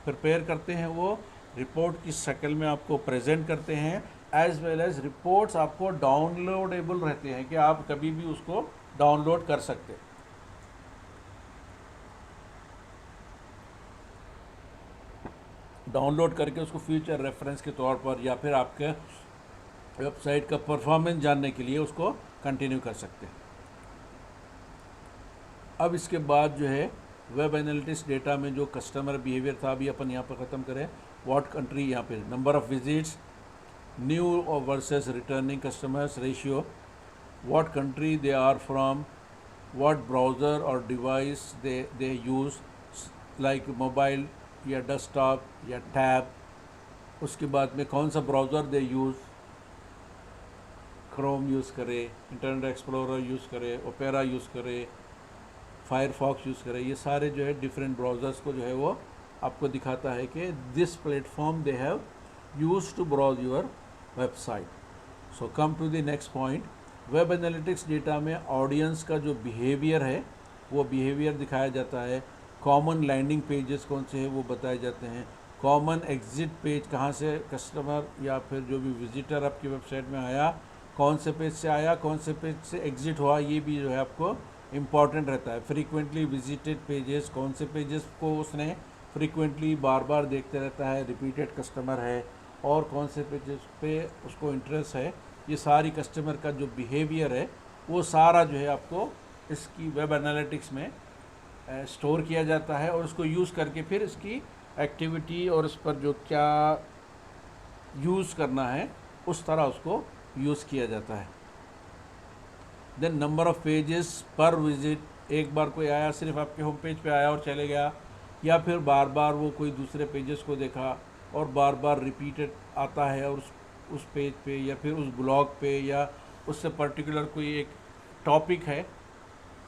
प्रिपेयर करते हैं। वो रिपोर्ट की शक्ल में आपको प्रेजेंट करते हैं, एज वेल एज रिपोर्ट्स आपको डाउनलोडेबल रहते हैं कि आप कभी भी उसको डाउनलोड कर सकते हैं। डाउनलोड करके उसको फ्यूचर रेफरेंस के तौर पर या फिर आपके वेबसाइट का परफॉर्मेंस जानने के लिए उसको कंटिन्यू कर सकते हैं। अब इसके बाद जो है वेब एनालिटिक्स डेटा में जो कस्टमर बिहेवियर था, अभी अपन यहाँ पर ख़त्म करें। व्हाट कंट्री, यहाँ पे number of visits, new versus returning customers ratio, what country they are from, what browser और device they use like mobile या डेस्कटॉप या टैब। उसके बाद में कौन सा browser they use, Chrome use करे, इंटरनेट एक्सप्लोरर यूज़ करे, ओपेरा यूज़ करे, फायरफॉक्स यूज़ करें। ये सारे जो है डिफरेंट ब्राउज़र्स को जो है वो आपको दिखाता है कि this platform they have use to browse your website. So come to the next point. Web analytics data में ऑडियंस का जो बिहेवियर है वो बिहेवियर दिखाया जाता है। कॉमन लैंडिंग पेजेस कौन से हैं वो बताए जाते हैं। कॉमन एग्जिट पेज, कहाँ से कस्टमर या फिर जो भी विजिटर आपकी वेबसाइट में आया, कौन से पेज से आया, कौन से पेज से एग्जिट हुआ, ये भी जो है आपको इम्पॉर्टेंट रहता है। फ्रीक्वेंटली विजिटेड पेजेस, कौन से पेजेस को उसने फ्रीक्वेंटली बार बार देखते रहता है, रिपीटेड कस्टमर है, और कौन से पेजेस पे उसको इंटरेस्ट है। ये सारी कस्टमर का जो बिहेवियर है वो सारा जो है आपको इसकी वेब एनालिटिक्स में स्टोर किया जाता है और उसको यूज़ करके फिर इसकी एक्टिविटी और इस पर जो क्या यूज़ करना है उस तरह उसको यूज़ किया जाता है। देन नंबर ऑफ़ पेजेस पर विजिट, एक बार कोई आया सिर्फ आपके होम पेज पे आया और चले गया, या फिर बार बार वो कोई दूसरे पेजेस को देखा और बार बार रिपीटेड आता है और उस पेज पे या फिर उस ब्लॉग पे या उससे पर्टिकुलर कोई एक टॉपिक है,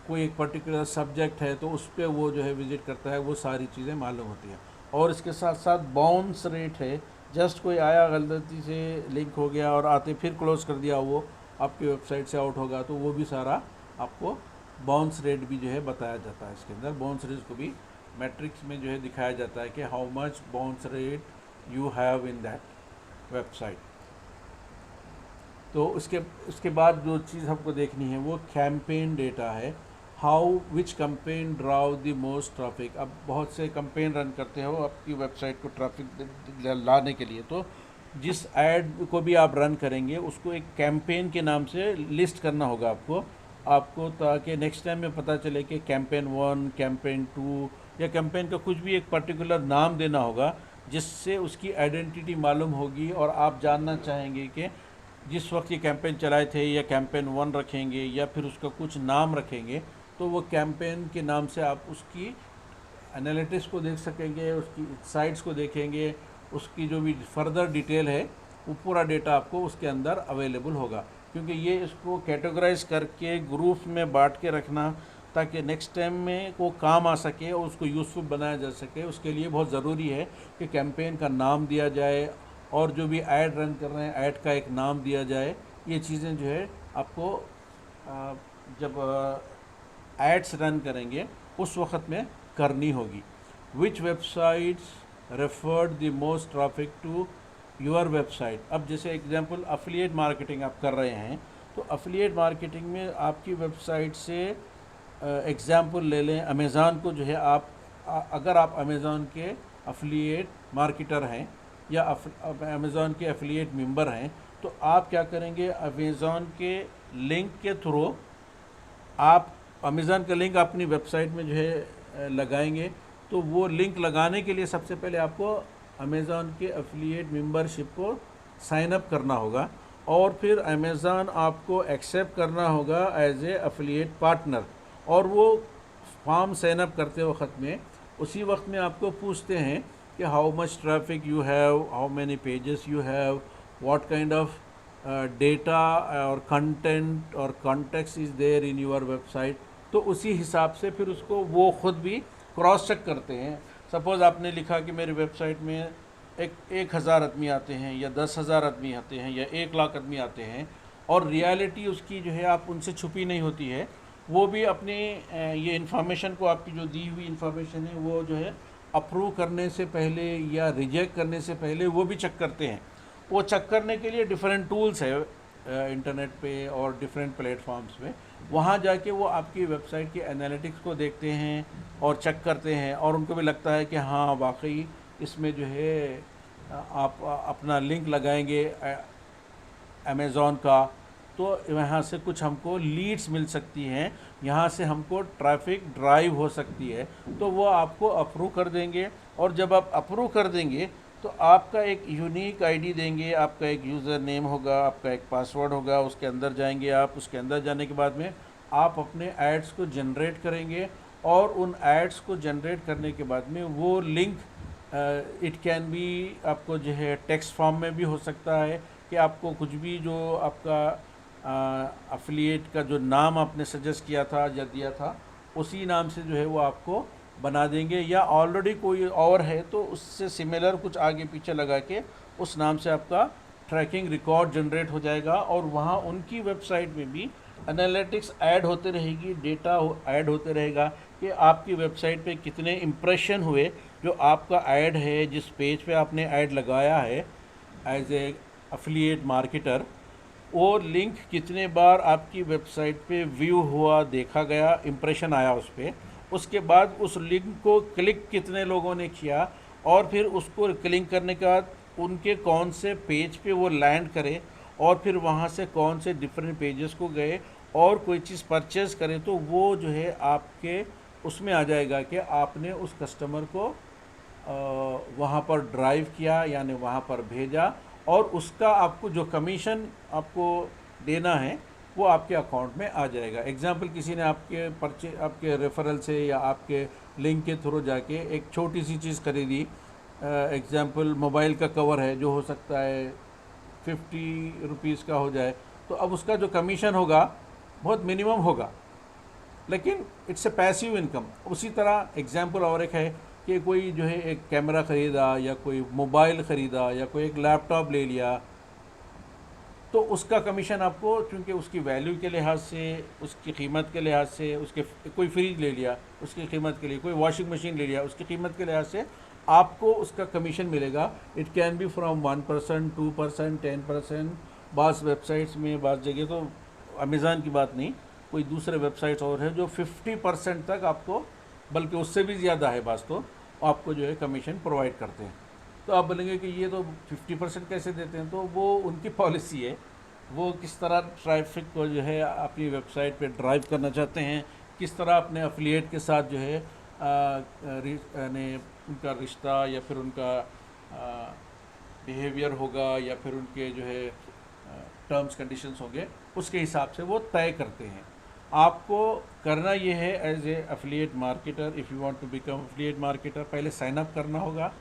कोई एक पर्टिकुलर सब्जेक्ट है तो उस पर वो जो है विज़िट करता है। वो सारी चीज़ें मालूम होती हैं। और इसके साथ साथ बाउंस रेट है, जस्ट कोई आया गलती से लिंक हो गया और आते फिर क्लोज़ कर दिया, वो आपकी वेबसाइट से आउट होगा, तो वो भी सारा आपको बाउंस रेट भी जो है बताया जाता है। इसके अंदर बाउंस रेट को भी मैट्रिक्स में जो है दिखाया जाता है कि how much bounce rate you have in that website. तो उसके बाद जो चीज़ हमको देखनी है वो कैंपेन डेटा है। How which campaign drove the most traffic. अब बहुत से कैंपेन रन करते हो आपकी वेबसाइट को ट्रैफिक लाने के लिए, तो जिस ऐड को भी आप रन करेंगे उसको एक कैंपेन के नाम से लिस्ट करना होगा आपको, ताकि नेक्स्ट टाइम में पता चले कि कैंपेन 1, कैंपेन 2 या कैंपेन का कुछ भी एक पर्टिकुलर नाम देना होगा जिससे उसकी आइडेंटिटी मालूम होगी और आप जानना चाहेंगे कि जिस वक्त ये कैंपेन चलाए थे या कैंपेन 1 रखेंगे या फिर उसका कुछ नाम रखेंगे, तो वो कैंपेन के नाम से आप उसकी एनालिटिक्स को देख सकेंगे, उसकी साइट्स को देखेंगे, उसकी जो भी फर्दर डिटेल है वो पूरा डेटा आपको उसके अंदर अवेलेबल होगा। क्योंकि ये इसको कैटेगराइज करके ग्रुप में बांट के रखना ताकि नेक्स्ट टाइम में वो काम आ सके और उसको यूज़फुल बनाया जा सके, उसके लिए बहुत ज़रूरी है कि कैंपेन का नाम दिया जाए और जो भी ऐड रन कर रहे हैं ऐड का एक नाम दिया जाए। ये चीज़ें जो है आपको जब एड्स रन करेंगे उस वक्त में करनी होगी। Which websites referred the most traffic to your website. अब जैसे एग्जांपल अफिलिएट मार्केटिंग आप कर रहे हैं, तो अफिलिएट मार्केटिंग में आपकी वेबसाइट से एग्जांपल ले लें अमेज़ॉन को, जो है आप अगर आप अमेज़ॉन के अफिलिएट मार्केटर हैं या अमेज़ॉन के एफिलिएट मेंबर हैं, तो आप क्या करेंगे, अमेज़ॉन के लिंक के थ्रू आप अमेज़ॉन का लिंक अपनी वेबसाइट में जो है लगाएंगे। तो वो लिंक लगाने के लिए सबसे पहले आपको अमेज़ॉन के एफिलिएट मेंबरशिप को साइन अप करना होगा और फिर अमेज़ॉन आपको एक्सेप्ट करना होगा एज ए एफिलिएट पार्टनर। और वो फॉर्म साइन अप करते वक्त में उसी वक्त में आपको पूछते हैं कि how much traffic you have, how many pages you have, what kind of data और कंटेंट और context is there in your website. तो उसी हिसाब से फिर उसको वो ख़ुद भी क्रॉस चेक करते हैं। सपोज़ आपने लिखा कि मेरी वेबसाइट में 1,000 आदमी आते हैं या 10,000 आदमी आते हैं या 1,00,000 आदमी आते हैं, और रियलिटी उसकी जो है आप उनसे छुपी नहीं होती है। वो भी अपने ये इन्फॉर्मेशन को, आपकी जो दी हुई इन्फॉर्मेशन है वो जो है अप्रूव करने से पहले या रिजेक्ट करने से पहले वो भी चेक करते हैं। वो चेक करने के लिए डिफरेंट टूल्स है इंटरनेट पे और डिफरेंट प्लेटफॉर्म्स पे। वहाँ जाके वो आपकी वेबसाइट के एनालिटिक्स को देखते हैं और चेक करते हैं, और उनको भी लगता है कि हाँ वाकई इसमें जो है आप अपना लिंक लगाएंगे अमेज़ॉन का, तो यहाँ से कुछ हमको लीड्स मिल सकती हैं, यहाँ से हमको ट्रैफिक ड्राइव हो सकती है, तो वो आपको अप्रूव कर देंगे। और जब आप अप्रूव कर देंगे तो आपका एक यूनिक आईडी देंगे, आपका एक यूज़र नेम होगा, आपका एक पासवर्ड होगा, उसके अंदर जाएंगे आप। उसके अंदर जाने के बाद में आप अपने एड्स को जनरेट करेंगे, और उन एड्स को जनरेट करने के बाद में वो लिंक इट कैन बी, आपको जो है टेक्स्ट फॉर्म में भी हो सकता है कि आपको कुछ भी जो आपका अफिलिएट का जो नाम आपने सजेस्ट किया था या दिया था उसी नाम से जो है वो आपको बना देंगे, या ऑलरेडी कोई और है तो उससे सिमिलर कुछ आगे पीछे लगा के उस नाम से आपका ट्रैकिंग रिकॉर्ड जनरेट हो जाएगा। और वहाँ उनकी वेबसाइट में भी एनालिटिक्स ऐड होते रहेगी, डेटा ऐड होते रहेगा कि आपकी वेबसाइट पे कितने इम्प्रेशन हुए, जो आपका ऐड है, जिस पेज पे आपने ऐड लगाया है एज ए अफिलिएट मार्केटर, वो लिंक कितने बार आपकी वेबसाइट पे व्यू हुआ, देखा गया, इम्प्रेशन आया उस पर। उसके बाद उस लिंक को क्लिक कितने लोगों ने किया, और फिर उसको क्लिक करने के बाद उनके कौन से पेज पे वो लैंड करे, और फिर वहाँ से कौन से डिफरेंट पेजेस को गए और कोई चीज़ परचेज़ करें, तो वो जो है आपके उसमें आ जाएगा कि आपने उस कस्टमर को वहाँ पर ड्राइव किया, यानी वहाँ पर भेजा, और उसका आपको जो कमीशन आपको देना है वो आपके अकाउंट में आ जाएगा। एग्जाम्पल, किसी ने आपके रेफरल से या आपके लिंक के थ्रू जाके एक छोटी सी चीज़ खरीदी, एग्जाम्पल मोबाइल का कवर है जो हो सकता है 50 रुपीज़ का हो जाए, तो अब उसका जो कमीशन होगा बहुत मिनिमम होगा, लेकिन इट्स ए पैसिव इनकम। उसी तरह एग्जाम्पल और एक है कि कोई जो है एक कैमरा ख़रीदा या कोई मोबाइल ख़रीदा या कोई एक लैपटॉप ले लिया, तो उसका कमीशन आपको, चूँकि उसकी वैल्यू के लिहाज से, उसकी कीमत के लिहाज से, उसके कोई फ्रिज ले लिया उसकी कीमत के लिए, कोई वॉशिंग मशीन ले लिया उसकी कीमत के लिहाज से आपको उसका कमीशन मिलेगा। It can be from 1%, 2%, 10%। बाज़ वेबसाइट्स में, बाज़ जगह तो अमेज़ॉन की बात नहीं, कोई दूसरे वेबसाइट्स और है जो 50% तक आपको, बल्कि उससे भी ज़्यादा है बाज़, तो आपको जो है कमीशन प्रोवाइड करते हैं। तो आप बोलेंगे कि ये तो 50% कैसे देते हैं, तो वो उनकी पॉलिसी है, वो किस तरह ट्रैफिक को जो है अपनी वेबसाइट पे ड्राइव करना चाहते हैं, किस तरह अपने एफिलिएट के साथ जो है यानी उनका रिश्ता या फिर उनका बिहेवियर होगा या फिर उनके जो है टर्म्स कंडीशंस होंगे, उसके हिसाब से वो तय करते हैं। आपको करना ये है as a affiliate marketer, if you want to become affiliate marketer, पहले साइन अप करना होगा।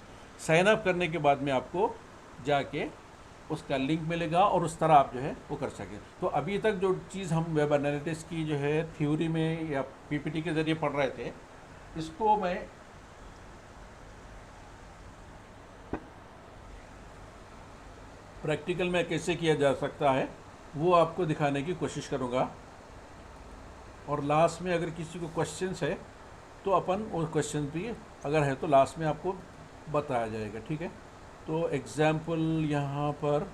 साइन अप करने के बाद में आपको जाके उसका लिंक मिलेगा और उस तरह आप जो है वो कर सकें। तो अभी तक जो चीज़ हम वेब एनालिटिक्स की जो है थ्योरी में या पीपीटी के ज़रिए पढ़ रहे थे, इसको मैं प्रैक्टिकल में कैसे किया जा सकता है वो आपको दिखाने की कोशिश करूँगा। और लास्ट में अगर किसी को क्वेश्चंस है तो अपन वो क्वेश्चन भी अगर है तो लास्ट में आपको बताया जाएगा, ठीक है। तो एग्जाम्पल यहाँ पर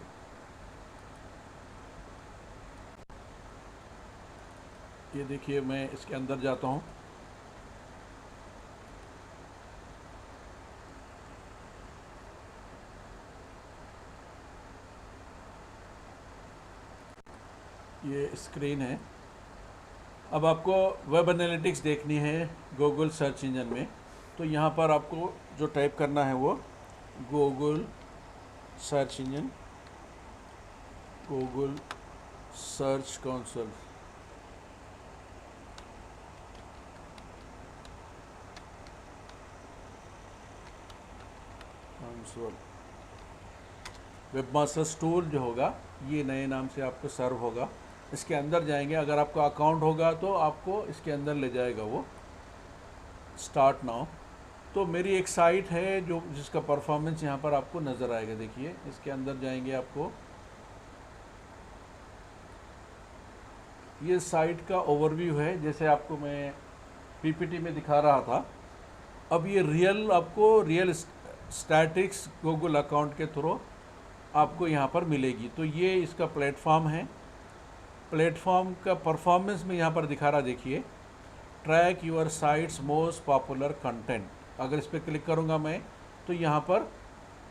ये देखिए, मैं इसके अंदर जाता हूँ। ये स्क्रीन है। अब आपको वेब एनालिटिक्स देखनी है गूगल सर्च इंजन में, तो यहाँ पर आपको जो टाइप करना है वो Google search engine, Google search console. Console. Webmasters tool जो होगा ये नए नाम से आपको सर्व होगा। इसके अंदर जाएंगे, अगर आपका अकाउंट होगा तो आपको इसके अंदर ले जाएगा वो। Start now. तो मेरी एक साइट है जो जिसका परफॉर्मेंस यहाँ पर आपको नज़र आएगा। देखिए इसके अंदर जाएंगे, आपको ये साइट का ओवरव्यू है, जैसे आपको मैं पीपीटी में दिखा रहा था। अब ये रियल स्टैटिक्स गूगल अकाउंट के थ्रू आपको यहाँ पर मिलेगी। तो ये इसका प्लेटफॉर्म है। प्लेटफॉर्म का परफॉर्मेंस में यहाँ पर दिखा रहा, देखिए track your site's most popular content. अगर इस पर क्लिक करूँगा मैं तो यहाँ पर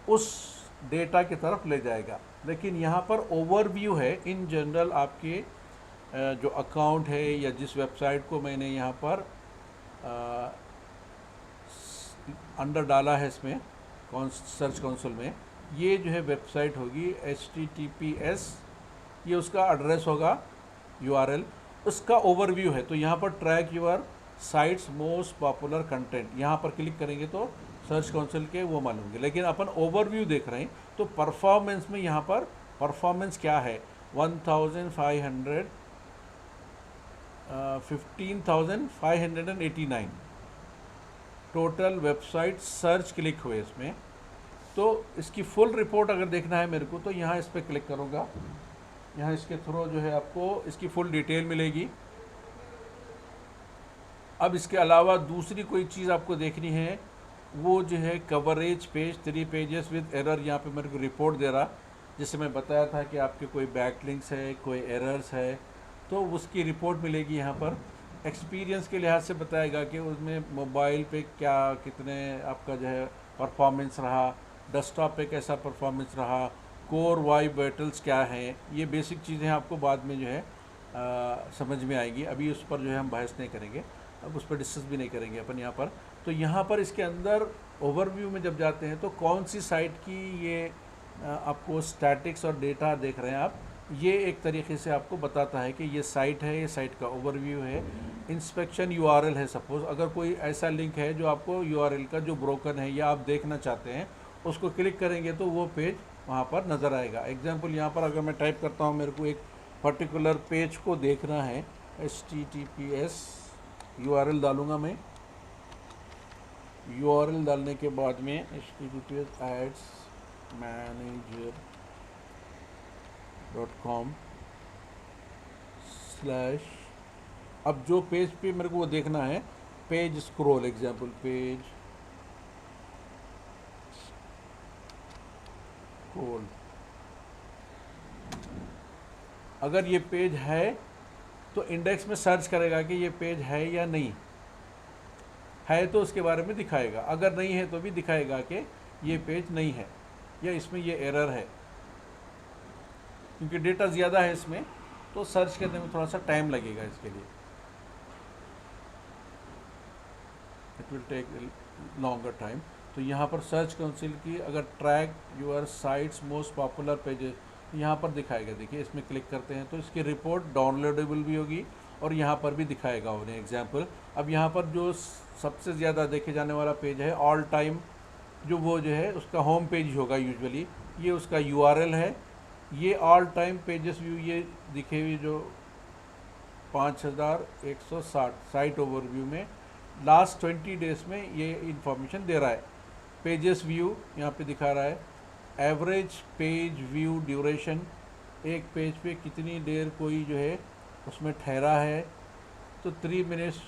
उस डेटा की तरफ ले जाएगा। लेकिन यहाँ पर ओवरव्यू है इन जनरल आपके जो अकाउंट है या जिस वेबसाइट को मैंने यहाँ पर अंडर डाला है इसमें सर्च कंसोल में, ये जो है वेबसाइट होगी HTTPS, ये उसका एड्रेस होगा URL, उसका ओवरव्यू है। तो यहाँ पर track your site's most popular content, यहाँ पर क्लिक करेंगे तो सर्च कंसोल के वो मालूम होंगे। लेकिन अपन ओवरव्यू देख रहे हैं तो परफॉर्मेंस में यहाँ पर परफॉर्मेंस क्या है, 15,589 टोटल वेबसाइट सर्च क्लिक हुए इसमें। तो इसकी फुल रिपोर्ट अगर देखना है मेरे को तो यहाँ इस पर क्लिक करूँगा, यहाँ इसके थ्रू जो है आपको इसकी फुल डिटेल मिलेगी। अब इसके अलावा दूसरी कोई चीज़ आपको देखनी है, वो जो है coverage page 3 pages with error, यहाँ पे मेरे को रिपोर्ट दे रहा, जिससे मैं बताया था कि आपके कोई बैकलिंक्स है, कोई एरर्स है, तो उसकी रिपोर्ट मिलेगी यहाँ पर। एक्सपीरियंस के लिहाज से बताएगा कि उसमें मोबाइल पे क्या कितने आपका जो है परफॉर्मेंस रहा, डेस्कटॉप पे कैसा परफॉर्मेंस रहा, कोर वाइब बैटल्स क्या हैं, ये बेसिक चीज़ें आपको बाद में जो है समझ में आएगी। अभी उस पर जो है हम बहस नहीं करेंगे, अब उस पर डिस्कस भी नहीं करेंगे अपन यहाँ पर। तो यहाँ पर इसके अंदर ओवरव्यू में जब जाते हैं तो कौन सी साइट की ये आपको स्टैटिक्स और डेटा देख रहे हैं आप, ये एक तरीके से आपको बताता है कि ये साइट है, ये साइट का ओवरव्यू है। इंस्पेक्शन URL है, सपोज़ अगर कोई ऐसा लिंक है जो आपको URL का जो ब्रोकन है या आप देखना चाहते हैं, उसको क्लिक करेंगे तो वो पेज वहाँ पर नज़र आएगा। एग्जाम्पल यहाँ पर अगर मैं टाइप करता हूँ, मेरे को एक पर्टिकुलर पेज को देखना है, HTTPS URL डालूँगा मैं। URL डालने के बाद में HTTPS ads manager.com/ अब जो पेज पे मेरे को वो देखना है, page scroll, example page scroll, अगर ये पेज है तो इंडेक्स में सर्च करेगा कि ये पेज है या नहीं है, तो उसके बारे में दिखाएगा। अगर नहीं है तो भी दिखाएगा कि ये पेज नहीं है या इसमें ये एरर है। क्योंकि डेटा ज़्यादा है इसमें तो सर्च करने में थोड़ा सा टाइम लगेगा, इसके लिए it will take longer time. तो यहाँ पर सर्च काउंसिल की अगर track your site's most popular pages, यहाँ पर दिखाएगा। देखिए इसमें क्लिक करते हैं तो इसकी रिपोर्ट डाउनलोडेबल भी होगी और यहाँ पर भी दिखाएगा उन्हें एग्जाम्पल। अब यहाँ पर जो सबसे ज़्यादा देखे जाने वाला पेज है ऑल टाइम, जो वो जो है उसका होम पेज होगा यूजुअली, ये उसका URL है। ये ऑल टाइम पेजेस व्यू, ये दिखे हुए जो 5160 साइट ओवरव्यू में लास्ट 20 डेज़ में ये इंफॉर्मेशन दे रहा है। पेजेस व्यू यहाँ पे दिखा रहा है, एवरेज पेज व्यू ड्यूरेशन, एक पेज पे कितनी देर कोई जो है उसमें ठहरा है, तो 3 minutes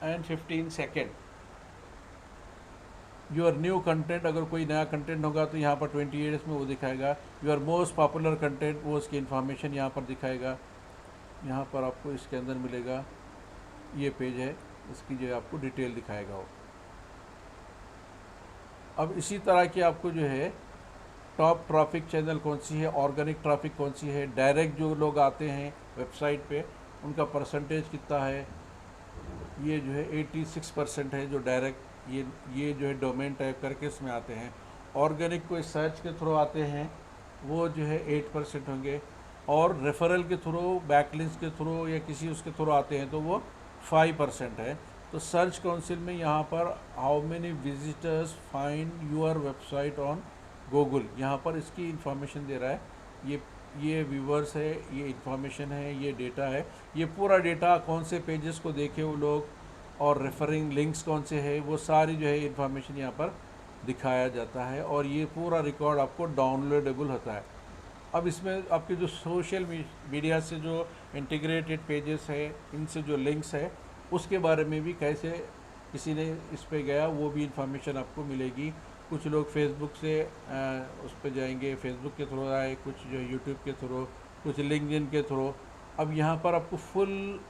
and 15 second. Your new content, अगर कोई नया कंटेंट होगा तो यहाँ पर 28 में वो दिखाएगा। योर मोस्ट पॉपुलर कंटेंट, वो उसकी इन्फॉर्मेशन यहाँ पर दिखाएगा। यहाँ पर आपको इसके अंदर मिलेगा, ये पेज है, इसकी जो है आपको डिटेल दिखाएगा वो। अब इसी तरह की आपको जो है टॉप ट्रैफिक चैनल कौन सी है, ऑर्गेनिक ट्रैफिक कौन सी है, डायरेक्ट जो लोग आते हैं वेबसाइट पे उनका परसेंटेज कितना है, ये जो है 86% है जो डायरेक्ट ये जो है डोमेन टाइप करके इसमें आते हैं। ऑर्गेनिक कोई सर्च के थ्रू आते हैं वो जो है 8% होंगे, और रेफरल के थ्रू, बैकलिंक्स के थ्रू या किसी उसके थ्रू आते हैं तो वो 5% है। तो सर्च काउंसिल में यहाँ पर how many visitors find your website on Google, यहाँ पर इसकी इंफॉर्मेशन दे रहा है। ये व्यूवर्स है, ये इंफॉर्मेशन है, ये डेटा है, ये पूरा डेटा कौन से पेजेस को देखे वो लोग और रेफरिंग लिंक्स कौन से है, वो सारी जो है इंफॉर्मेशन यहाँ पर दिखाया जाता है और ये पूरा रिकॉर्ड आपको डाउनलोडेबल होता है। अब इसमें आपके जो सोशल मीडिया से जो इंटीग्रेटेड पेजेस है, इनसे जो लिंक्स है, उसके बारे में भी कैसे किसी ने इस पे गया वो भी इंफॉर्मेशन आपको मिलेगी। कुछ लोग फेसबुक से उस पर जाएंगे, फेसबुक के थ्रू आए, कुछ जो यूट्यूब के थ्रू, कुछ लिंक्डइन के थ्रू। अब यहाँ पर आपको फुल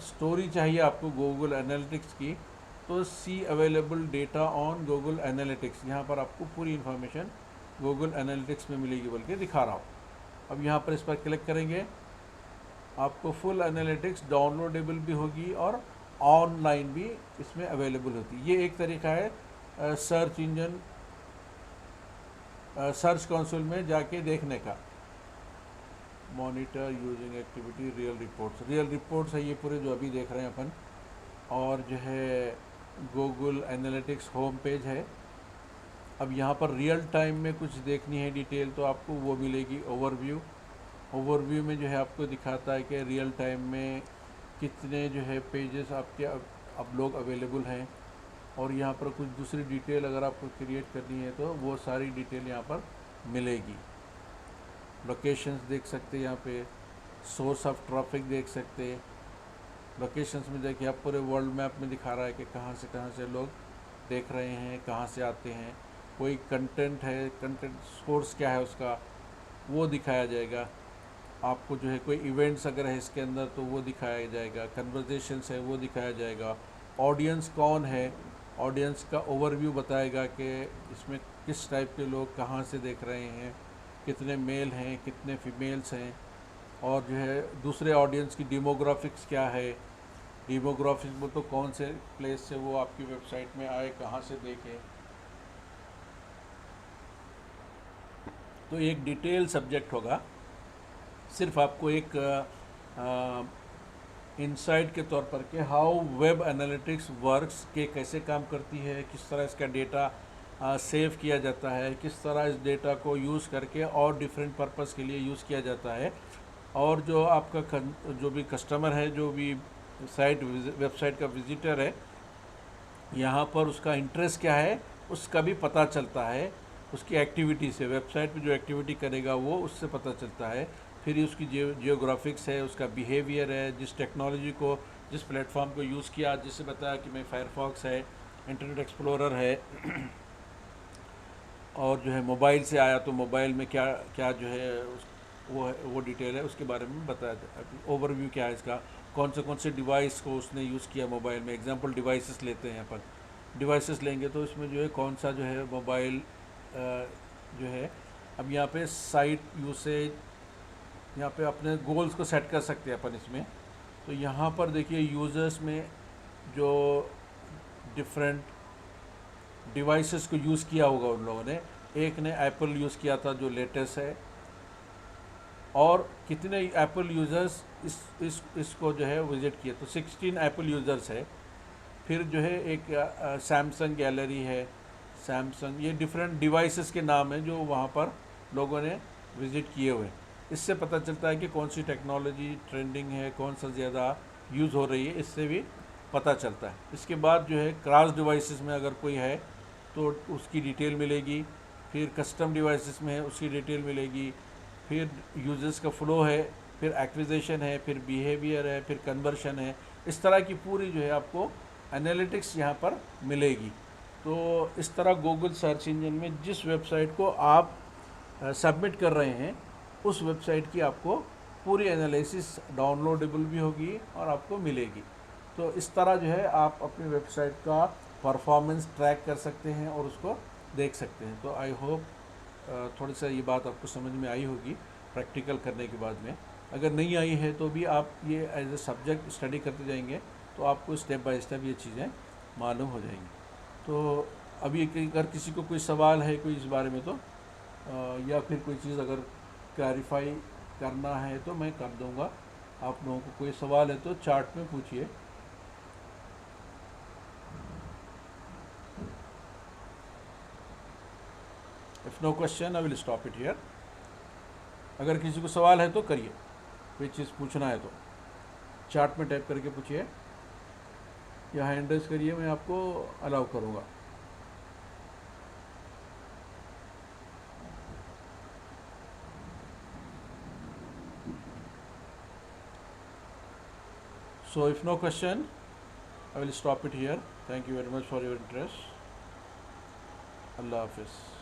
स्टोरी चाहिए आपको गूगल एनालिटिक्स की, तो see available data on Google Analytics, यहाँ पर आपको पूरी इन्फॉर्मेशन गूगल एनालिटिक्स में मिलेगी, बल्कि दिखा रहा हूँ। अब यहाँ पर इस पर क्लिक करेंगे, आपको फुल एनालिटिक्स डाउनलोडेबल भी होगी और ऑनलाइन भी इसमें अवेलेबल होती है। ये एक तरीका है सर्च इंजन सर्च कंसोल में जाके देखने का। Monitor using activity real reports है ये पूरे जो अभी देख रहे हैं अपन। और जो है गूगल एनालिटिक्स होम पेज है। अब यहाँ पर रियल टाइम में कुछ देखनी है डिटेल तो आपको वो मिलेगी ओवरव्यू में जो है आपको दिखाता है कि रियल टाइम में कितने जो है पेजेस आपके अब लोग अवेलेबल हैं। और यहाँ पर कुछ दूसरी डिटेल अगर आपको क्रिएट करनी है तो वो सारी डिटेल यहाँ पर मिलेगी। लोकेशंस देख सकते हैं, यहाँ पे सोर्स ऑफ ट्रैफिक देख सकते हैं। लोकेशंस में देखिए आप पूरे वर्ल्ड मैप में दिखा रहा है कि कहाँ से लोग देख रहे हैं, कहाँ से आते हैं। कोई कंटेंट है, कंटेंट सोर्स क्या है उसका वो दिखाया जाएगा आपको। जो है कोई इवेंट्स अगर है इसके अंदर तो वो दिखाया जाएगा। कन्वर्सेशंस है वो दिखाया जाएगा। ऑडियंस कौन है, ऑडियंस का ओवरव्यू बताएगा कि इसमें किस टाइप के लोग कहाँ से देख रहे हैं, कितने मेल हैं, कितने फीमेल्स हैं। और जो है दूसरे ऑडियंस की डेमोग्राफिक्स क्या है, डेमोग्राफिक्स वो तो कौन से प्लेस से वो आपकी वेबसाइट में आए, कहाँ से देखें। तो एक डिटेल सब्जेक्ट होगा, सिर्फ आपको एक इनसाइट के तौर पर कि हाउ वेब एनालिटिक्स वर्क्स के कैसे काम करती है, किस तरह इसका डेटा सेव किया जाता है, किस तरह इस डेटा को यूज़ करके और डिफरेंट पर्पस के लिए यूज़ किया जाता है। और जो आपका जो भी कस्टमर है, जो भी वेबसाइट का विजिटर है, यहाँ पर उसका इंटरेस्ट क्या है उसका भी पता चलता है। उसकी एक्टिविटी से, वेबसाइट पे जो एक्टिविटी करेगा वो उससे पता चलता है। फिर उसकी जियोग्राफिक्स है, उसका बिहेवियर है, जिस टेक्नोलॉजी को, जिस प्लेटफॉर्म को यूज़ किया, जिससे बताया कि मैं फायरफॉक्स है, इंटरनेट एक्सप्लोरर है। और जो है मोबाइल से आया तो मोबाइल में क्या क्या जो है वो डिटेल है उसके बारे में बताया जाए। ओवरव्यू क्या है इसका, कौन से डिवाइस को उसने यूज़ किया मोबाइल में। एग्जांपल डिवाइसेस लेते हैं अपन, डिवाइसेस लेंगे तो इसमें जो है कौन सा जो है मोबाइल जो है। अब यहाँ पे साइट यूसेज, यहाँ पे अपने गोल्स को सेट कर सकते हैं अपन इसमें। तो यहाँ पर देखिए यूज़र्स में जो डिफरेंट डिवाइसेस को यूज़ किया होगा उन लोगों ने, एक ने एप्पल यूज़ किया था जो लेटेस्ट है, और कितने एप्पल यूज़र्स इसको जो है विज़िट किए, तो 16 एप्पल यूज़र्स है। फिर जो है एक सैमसंग गैलरी है, सैमसंग, ये डिफरेंट डिवाइसेस के नाम हैं जो वहाँ पर लोगों ने विज़िट किए हुए। इससे पता चलता है कि कौन सी टेक्नोलॉजी ट्रेंडिंग है, कौन सा ज़्यादा यूज़ हो रही है, इससे भी पता चलता है। इसके बाद जो है क्रॉस डिवाइसेस में अगर कोई है तो उसकी डिटेल मिलेगी। फिर कस्टम डिवाइसेस में है उसकी डिटेल मिलेगी। फिर यूजर्स का फ़्लो है, फिर एक्विजिशन है, फिर बिहेवियर है, फिर कन्वर्शन है। इस तरह की पूरी जो है आपको एनालिटिक्स यहाँ पर मिलेगी। तो इस तरह गूगल सर्च इंजन में जिस वेबसाइट को आप सबमिट कर रहे हैं उस वेबसाइट की आपको पूरी एनालिसिस डाउनलोडेबल भी होगी और आपको मिलेगी। तो इस तरह जो है आप अपनी वेबसाइट का परफॉर्मेंस ट्रैक कर सकते हैं और उसको देख सकते हैं। तो आई होप थोड़ी सा ये बात आपको समझ में आई होगी प्रैक्टिकल करने के बाद में। अगर नहीं आई है तो भी आप ये एज ए सब्जेक्ट स्टडी करते जाएंगे तो आपको स्टेप बाय स्टेप ये चीज़ें मालूम हो जाएंगी। तो अभी अगर किसी को कोई सवाल है कोई इस बारे में तो या फिर कोई चीज़ अगर क्लैरिफाई करना है तो मैं कर दूंगा। आप लोगों को कोई सवाल है तो चार्ट में पूछिए। If no question I will stop it here. अगर किसी को सवाल है तो करिए, कोई चीज़ पूछना है तो चार्ट में टाइप करके पूछिए या हैंड रेज करिए, मैं आपको अलाउ करूँगा. So if no question, I will stop it here. Thank you very much for your interest. Allah Hafiz.